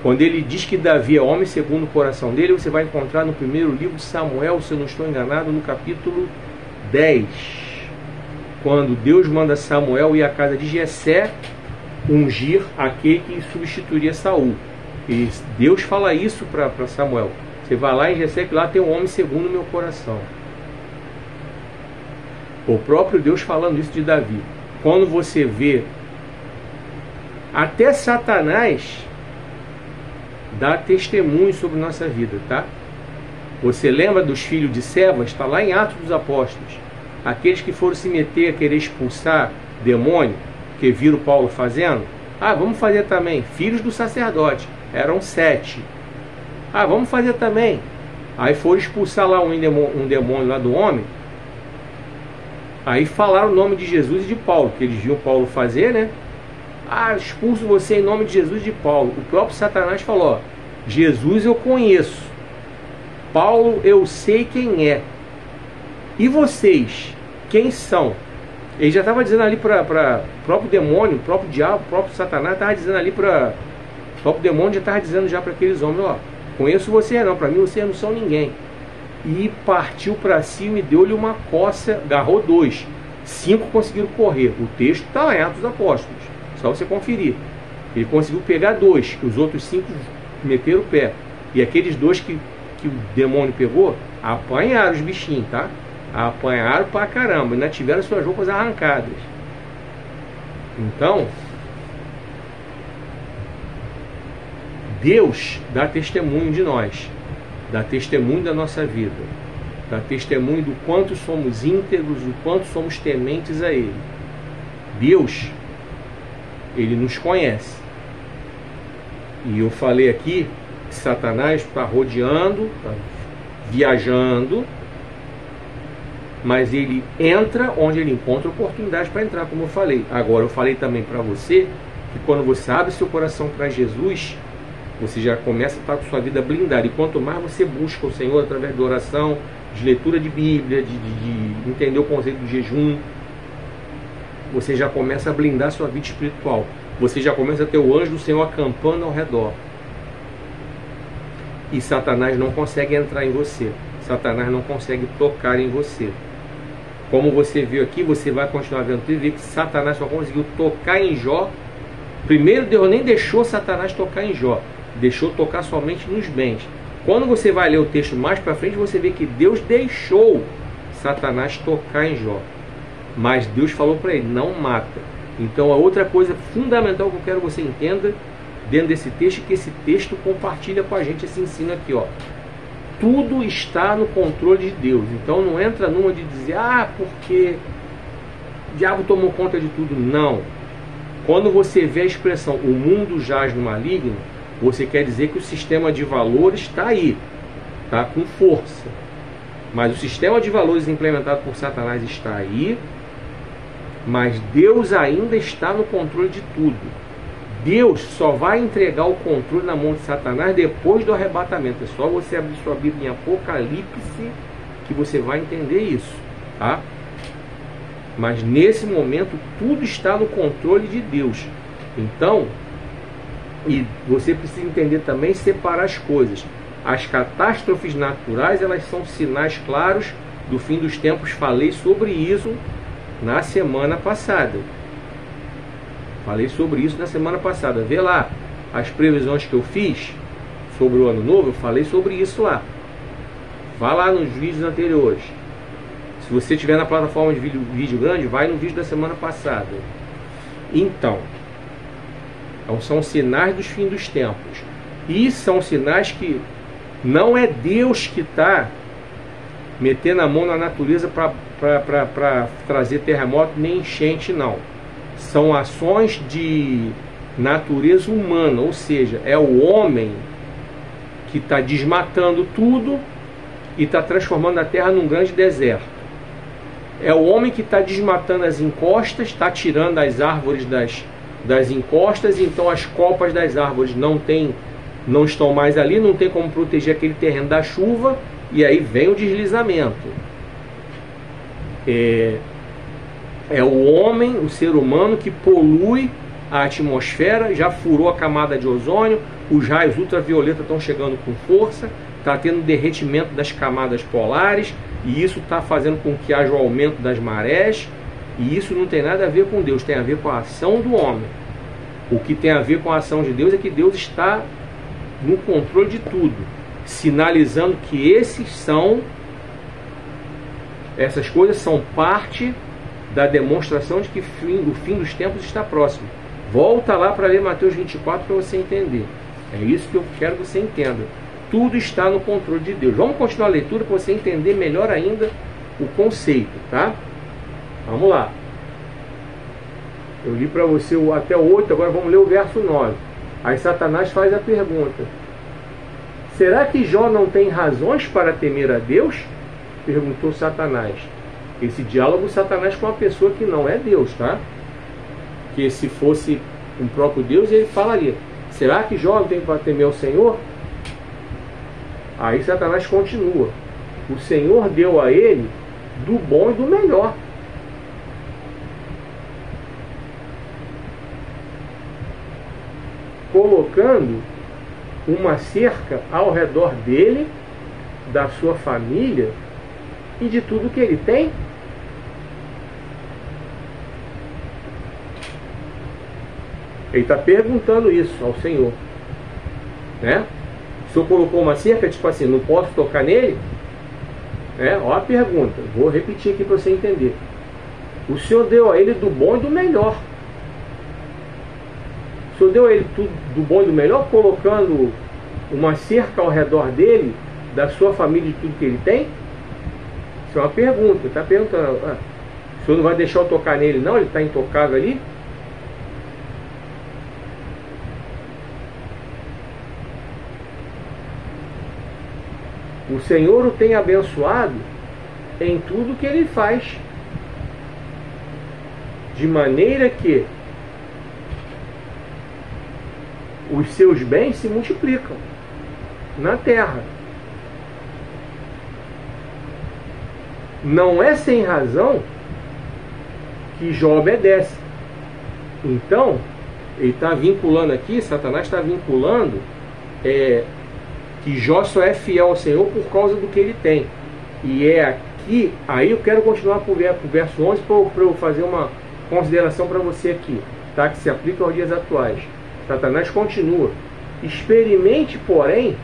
Quando ele diz que Davi é homem segundo o coração dele, você vai encontrar no primeiro livro de Samuel, se eu não estou enganado, no capítulo 10. Quando Deus manda Samuel ir à casa de Jessé ungir aquele que substituiria Saul. E Deus fala isso para Samuel: você vai lá em Jessé, que lá tem um homem segundo o meu coração. O próprio Deus falando isso de Davi. Quando você vê até Satanás dá testemunho sobre nossa vida, tá? Você lembra dos filhos de Sebas? Está lá em Atos dos Apóstolos. Aqueles que foram se meter a querer expulsar demônio, que viram Paulo fazendo. Ah, vamos fazer também. Filhos do sacerdote. Eram 7. Ah, vamos fazer também. Aí foram expulsar lá um demônio lá do homem. Aí falaram o nome de Jesus e de Paulo, que eles viam Paulo fazer, né? Ah, expulso você em nome de Jesus e de Paulo. O próprio Satanás falou: ó, Jesus eu conheço, Paulo eu sei quem é, e vocês, quem são? Ele já estava dizendo ali para o próprio demônio, o próprio diabo, o próprio Satanás estava dizendo ali para o próprio demônio, já estava dizendo já para aqueles homens: ó, conheço você não, para mim vocês não são ninguém. E partiu para cima e deu-lhe uma coça, agarrou 2, 5 conseguiram correr. O texto está lá em Atos dos Apóstolos, só você conferir. Ele conseguiu pegar 2, que os outros 5 meteram o pé. E aqueles 2 que o demônio pegou, apanharam os bichinhos, tá? Apanharam pra caramba, ainda tiveram suas roupas arrancadas. Então, Deus dá testemunho de nós, dá testemunho da nossa vida, dá testemunho do quanto somos íntegros, do quanto somos tementes a Ele. Deus, Ele nos conhece. E eu falei aqui que Satanás está rodeando, está viajando, mas ele entra onde ele encontra oportunidade para entrar, como eu falei. Agora, eu falei também para você que quando você abre seu coração para Jesus, você já começa a estar com sua vida blindada. E quanto mais você busca o Senhor através de oração, de leitura de Bíblia, de entender o conceito do jejum, você já começa a blindar sua vida espiritual. Você já começa a ter o anjo do Senhor acampando ao redor. E Satanás não consegue entrar em você. Satanás não consegue tocar em você. Como você viu aqui, você vai continuar vendo e ver que Satanás só conseguiu tocar em Jó. Primeiro, Deus nem deixou Satanás tocar em Jó. deixou tocar somente nos bens. Quando você vai ler o texto mais para frente, você vê que Deus deixou Satanás tocar em Jó. Mas Deus falou para ele, não mata. Então a outra coisa fundamental que eu quero que você entenda dentro desse texto, é que esse texto compartilha com a gente esse ensino aqui, ó. Tudo está no controle de Deus. Então não entra numa de dizer, porque o diabo tomou conta de tudo. Não. Quando você vê a expressão, o mundo jaz no maligno, você quer dizer que o sistema de valores está aí, está com força. Mas o sistema de valores implementado por Satanás está aí, mas Deus ainda está no controle de tudo. Deus só vai entregar o controle na mão de Satanás depois do arrebatamento. É só você abrir sua Bíblia em Apocalipse que você vai entender isso, tá? Mas nesse momento tudo está no controle de Deus. Então, e você precisa entender também, separar as coisas. As catástrofes naturais, elas são sinais claros do fim dos tempos. Falei sobre isso na semana passada. Vê lá as previsões que eu fiz sobre o ano novo. Eu falei sobre isso lá. Vá lá nos vídeos anteriores. Se você estiver na plataforma de vídeo grande, vai no vídeo da semana passada. Então são sinais dos fins dos tempos. E são sinais que não é Deus que está metendo a mão na natureza para trazer terremoto nem enchente, não. São ações de natureza humana, ou seja, é o homem que está desmatando tudo e está transformando a terra num grande deserto. É o homem que está desmatando as encostas, está tirando as árvores das encostas, então as copas das árvores não estão mais ali, não tem como proteger aquele terreno da chuva, e aí vem o deslizamento. É o homem, o ser humano, que polui a atmosfera, já furou a camada de ozônio, os raios ultravioletas estão chegando com força, está tendo derretimento das camadas polares, e isso está fazendo com que haja o aumento das marés, e isso não tem nada a ver com Deus, tem a ver com a ação do homem. O que tem a ver com a ação de Deus é que Deus está no controle de tudo, sinalizando que essas coisas são parte da demonstração de que o fim dos tempos está próximo. Volta lá para ler Mateus 24 para você entender. É isso que eu quero que você entenda. Tudo está no controle de Deus. Vamos continuar a leitura para você entender melhor ainda o conceito, tá? Vamos lá. Eu li para você até o 8, agora vamos ler o verso 9. Aí Satanás faz a pergunta: será que Jó não tem razões para temer a Deus? Perguntou Satanás. Esse diálogo Satanás com uma pessoa que não é Deus, tá? Que se fosse um próprio Deus, ele falaria: será que Jó não tem para temer ao Senhor? Aí Satanás continua: o Senhor deu a ele do bom e do melhor. Colocando uma cerca ao redor dele, da sua família e de tudo que ele tem. Ele está perguntando isso ao Senhor, né? O Senhor colocou uma cerca, tipo assim, não posso tocar nele? Olha a pergunta, vou repetir aqui para você entender. O Senhor deu a ele do bom e do melhor. O Senhor deu a ele tudo do bom e do melhor, colocando uma cerca ao redor dele, da sua família e de tudo que ele tem? Isso é uma pergunta. Ele está perguntando: o Senhor não vai deixar eu tocar nele não? Ele está intocável ali? O Senhor o tem abençoado em tudo que ele faz, de maneira que os seus bens se multiplicam na terra. Não é sem razão que Jó obedece. Então, ele está vinculando aqui, Satanás está vinculando que Jó só é fiel ao Senhor por causa do que ele tem. E é aqui, aí eu quero continuar para o verso 11 para eu fazer uma consideração para você aqui, tá? Que se aplica aos dias atuais. Satanás continua: Experimente, porém,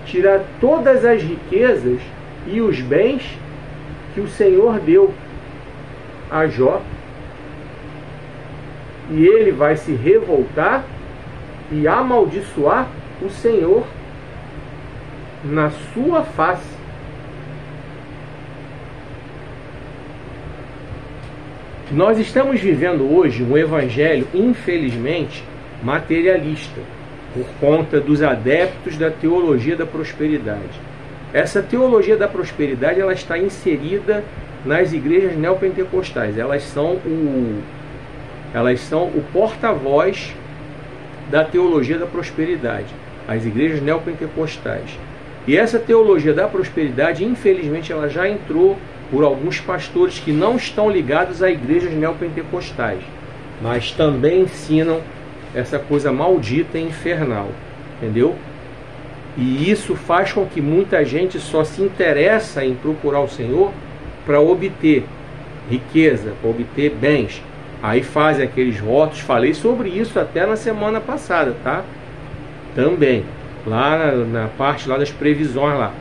tirar todas as riquezas e os bens que o Senhor deu a Jó, e ele vai se revoltar e amaldiçoar o Senhor na sua face. Nós estamos vivendo hoje um evangelho, infelizmente, materialista, por conta dos adeptos da teologia da prosperidade. Essa teologia da prosperidade, ela está inserida nas igrejas neopentecostais. Elas são o porta-voz da teologia da prosperidade, as igrejas neopentecostais. E essa teologia da prosperidade, infelizmente, ela já entrou por alguns pastores que não estão ligados a igrejas neopentecostais, mas também ensinam essa coisa maldita e infernal, entendeu? E isso faz com que muita gente só se interessa em procurar o Senhor para obter riqueza, para obter bens. Aí fazem aqueles votos, falei sobre isso até na semana passada, tá? Também, lá na parte lá das previsões lá.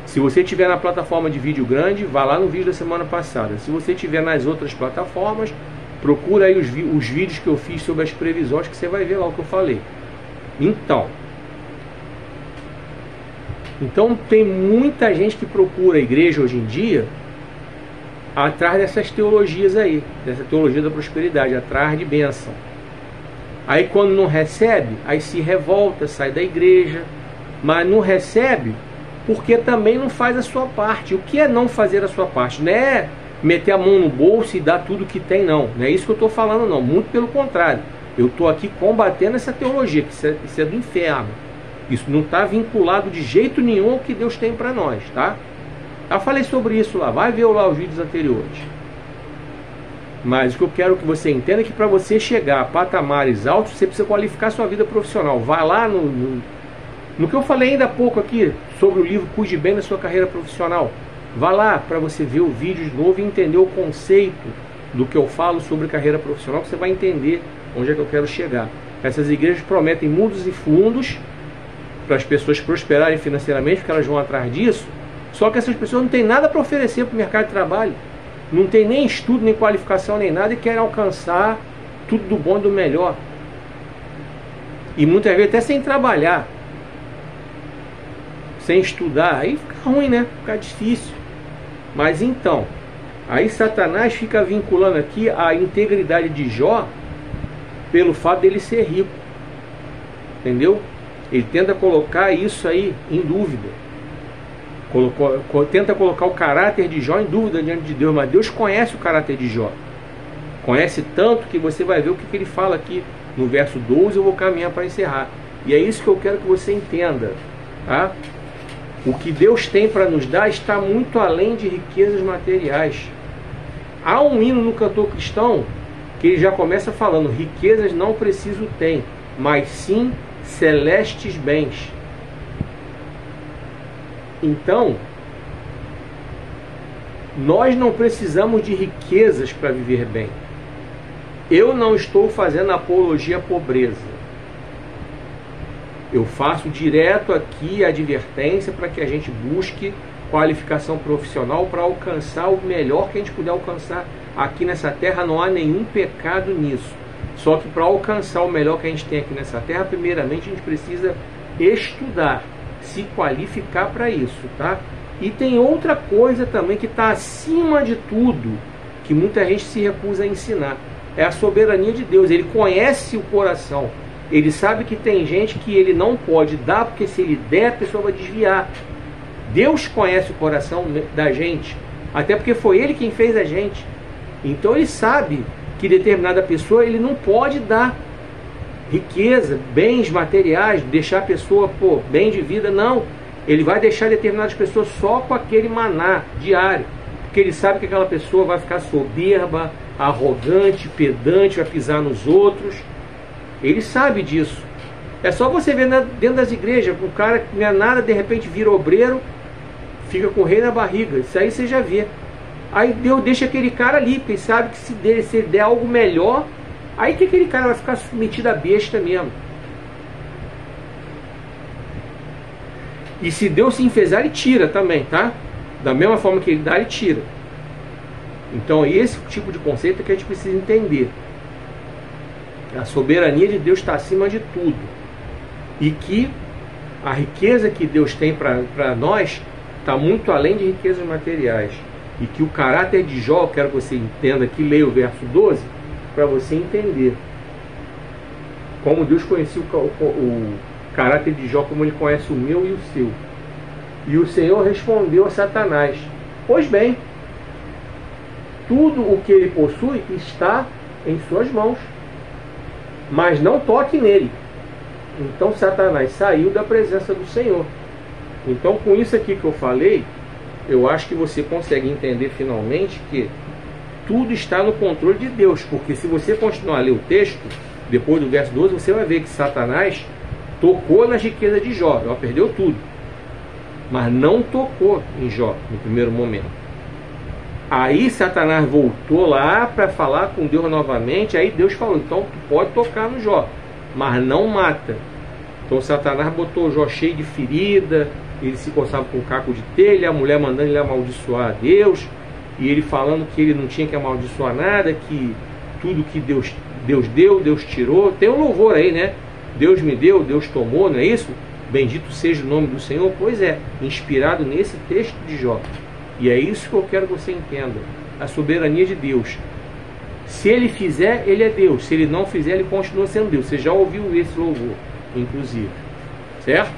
Se você tiver na plataforma de vídeo grande, vá lá no vídeo da semana passada. Se você tiver nas outras plataformas, procura aí os vídeos que eu fiz sobre as previsões, que você vai ver lá o que eu falei. Então tem muita gente que procura a igreja hoje em dia atrás dessas teologias aí, dessa teologia da prosperidade, atrás de bênção. Aí quando não recebe, aí se revolta, sai da igreja, mas não recebe porque também não faz a sua parte. O que é não fazer a sua parte? Não é meter a mão no bolso e dar tudo que tem, não. Não é isso que eu estou falando, não. Muito pelo contrário. Eu estou aqui combatendo essa teologia, que isso é do inferno. Isso não está vinculado de jeito nenhum ao que Deus tem para nós, tá? Eu falei sobre isso lá. Vai ver lá os vídeos anteriores. Mas o que eu quero que você entenda é que para você chegar a patamares altos, você precisa qualificar sua vida profissional. Vai lá no que eu falei ainda há pouco aqui, sobre o livro Cuide Bem da Sua Carreira Profissional. Vá lá para você ver o vídeo de novo e entender o conceito do que eu falo sobre carreira profissional, que você vai entender onde é que eu quero chegar. Essas igrejas prometem mundos e fundos para as pessoas prosperarem financeiramente, porque elas vão atrás disso. Só que essas pessoas não têm nada para oferecer para o mercado de trabalho. Não tem nem estudo, nem qualificação, nem nada, e querem alcançar tudo do bom e do melhor. E muitas vezes até sem trabalhar, sem estudar, aí fica ruim, né? Fica difícil. Mas então, aí Satanás fica vinculando aqui a integridade de Jó pelo fato dele ser rico. Entendeu? Ele tenta colocar isso aí em dúvida. Tenta colocar o caráter de Jó em dúvida diante de Deus, mas Deus conhece o caráter de Jó. Conhece tanto que você vai ver o que ele fala aqui no verso 12. Eu vou caminhar para encerrar. E é isso que eu quero que você entenda, tá? O que Deus tem para nos dar está muito além de riquezas materiais. Há um hino no cantor cristão que ele já começa falando: riquezas não preciso tem, mas sim celestes bens. Então, nós não precisamos de riquezas para viver bem. Eu não estou fazendo apologia à pobreza. Eu faço direto aqui a advertência para que a gente busque qualificação profissional para alcançar o melhor que a gente puder alcançar aqui nessa terra. Não há nenhum pecado nisso. Só que para alcançar o melhor que a gente tem aqui nessa terra, primeiramente a gente precisa estudar, se qualificar para isso, tá? E tem outra coisa também que está acima de tudo, que muita gente se recusa a ensinar. É a soberania de Deus. Ele conhece o coração. Ele sabe que tem gente que ele não pode dar, porque se ele der, a pessoa vai desviar. Deus conhece o coração da gente, até porque foi Ele quem fez a gente. Então Ele sabe que determinada pessoa ele não pode dar riqueza, bens materiais, deixar a pessoa bem de vida, não. Ele vai deixar determinadas pessoas só com aquele maná diário, porque Ele sabe que aquela pessoa vai ficar soberba, arrogante, pedante, vai pisar nos outros. Ele sabe disso. É só você ver dentro das igrejas, um cara que não é nada, de repente vira obreiro, fica com o rei na barriga. Isso aí você já vê. Aí Deus deixa aquele cara ali, porque ele sabe que se ele der algo melhor, aí que aquele cara vai ficar metido a besta mesmo. E se Deus se enfezar, ele tira também, tá? Da mesma forma que ele dá, ele tira. Então esse tipo de conceito é que a gente precisa entender. A soberania de Deus está acima de tudo. E que a riqueza que Deus tem para nós está muito além de riquezas materiais. E que o caráter de Jó, quero que você entenda aqui, leia o verso 12, para você entender como Deus conhecia o caráter de Jó, como ele conhece o meu e o seu. E o Senhor respondeu a Satanás: pois bem, tudo o que ele possui está em suas mãos, mas não toque nele. Então Satanás saiu da presença do Senhor. Então, com isso aqui que eu falei, eu acho que você consegue entender finalmente que tudo está no controle de Deus. Porque se você continuar a ler o texto, depois do verso 12, você vai ver que Satanás tocou nas riquezas de Jó. Jó perdeu tudo, mas não tocou em Jó no primeiro momento. Aí Satanás voltou lá para falar com Deus novamente. Aí Deus falou: então tu pode tocar no Jó, mas não mata. Então Satanás botou o Jó cheio de ferida, ele se coçava com um caco de telha, a mulher mandando ele amaldiçoar a Deus, e ele falando que ele não tinha que amaldiçoar nada, que tudo que Deus deu, Deus tirou. Tem um louvor aí, né? Deus me deu, Deus tomou, não é isso? Bendito seja o nome do Senhor. Pois é, inspirado nesse texto de Jó. E é isso que eu quero que você entenda: a soberania de Deus. Se ele fizer, ele é Deus. Se ele não fizer, ele continua sendo Deus. Você já ouviu esse louvor, inclusive, certo?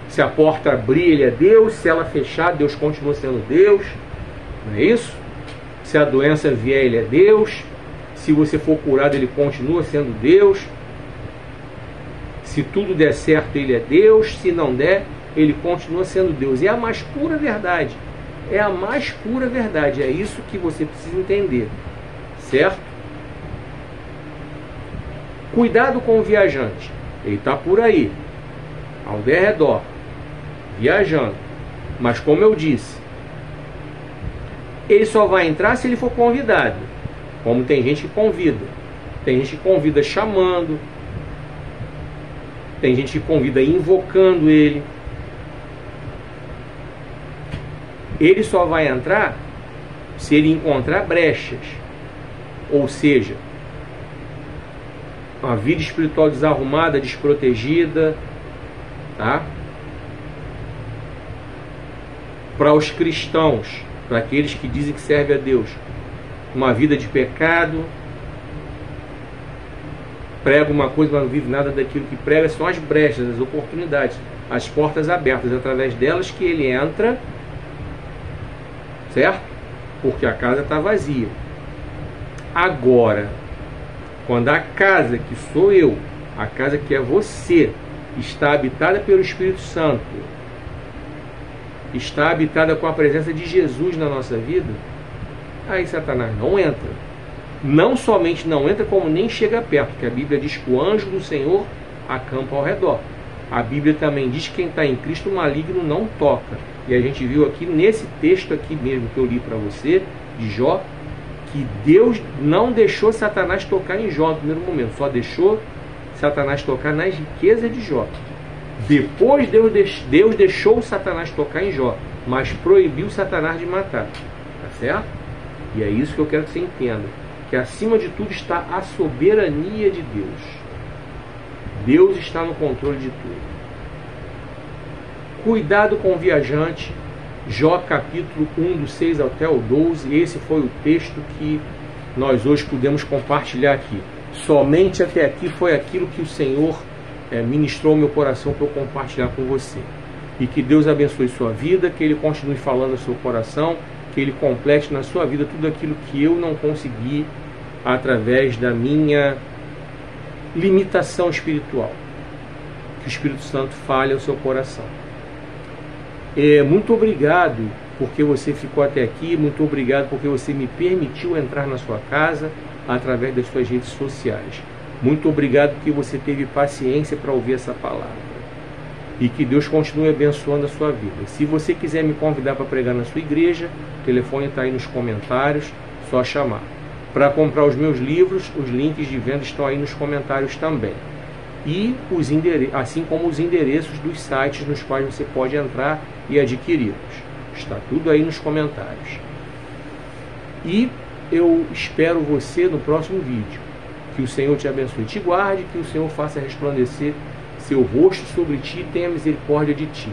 Se a porta abrir, ele é Deus. Se ela fechar, Deus continua sendo Deus. Não é isso? Se a doença vier, ele é Deus. Se você for curado, ele continua sendo Deus. Se tudo der certo, ele é Deus. Se não der, ele continua sendo Deus. É a mais pura verdade. É a mais pura verdade. É isso que você precisa entender, certo? Cuidado com o viajante. Ele está por aí, ao derredor, viajando. Mas como eu disse, ele só vai entrar se ele for convidado. Como tem gente que convida. Tem gente que convida chamando. Tem gente que convida invocando ele. Ele só vai entrar se ele encontrar brechas. Ou seja, uma vida espiritual desarrumada, desprotegida, tá? Para os cristãos, para aqueles que dizem que servem a Deus, uma vida de pecado, prega uma coisa, mas não vive nada daquilo que prega. São as brechas, as oportunidades, as portas abertas, através delas que ele entra, certo? Porque a casa está vazia. Agora, quando a casa que sou eu, a casa que é você, está habitada pelo Espírito Santo, está habitada com a presença de Jesus na nossa vida, aí Satanás não entra. Não somente não entra, como nem chega perto, porque a Bíblia diz que o anjo do Senhor acampa ao redor. A Bíblia também diz que quem está em Cristo, o maligno não toca. E a gente viu aqui nesse texto aqui mesmo que eu li para você, de Jó, que Deus não deixou Satanás tocar em Jó no primeiro momento, só deixou Satanás tocar nas riquezas de Jó. Depois Deus deixou Satanás tocar em Jó, mas proibiu Satanás de matar. Tá certo? E é isso que eu quero que você entenda, que acima de tudo está a soberania de Deus. Deus está no controle de tudo. Cuidado com o viajante. Jó capítulo 1, do 6 até o 12. Esse foi o texto que nós hoje pudemos compartilhar aqui. Somente até aqui foi aquilo que o Senhor ministrou ao meu coração para eu compartilhar com você. E que Deus abençoe sua vida, que Ele continue falando ao seu coração, que Ele complete na sua vida tudo aquilo que eu não consegui através da minha limitação espiritual. Que o Espírito Santo fale ao seu coração. Muito obrigado porque você ficou até aqui, muito obrigado porque você me permitiu entrar na sua casa através das suas redes sociais. Muito obrigado porque você teve paciência para ouvir essa palavra. E que Deus continue abençoando a sua vida. Se você quiser me convidar para pregar na sua igreja, o telefone está aí nos comentários, só chamar. Para comprar os meus livros, os links de venda estão aí nos comentários também. e assim como os endereços dos sites nos quais você pode entrar e adquiri-los. Está tudo aí nos comentários. E eu espero você no próximo vídeo. Que o Senhor te abençoe e te guarde, que o Senhor faça resplandecer seu rosto sobre ti e tenha misericórdia de ti.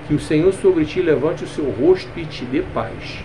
Que o Senhor sobre ti levante o seu rosto e te dê paz.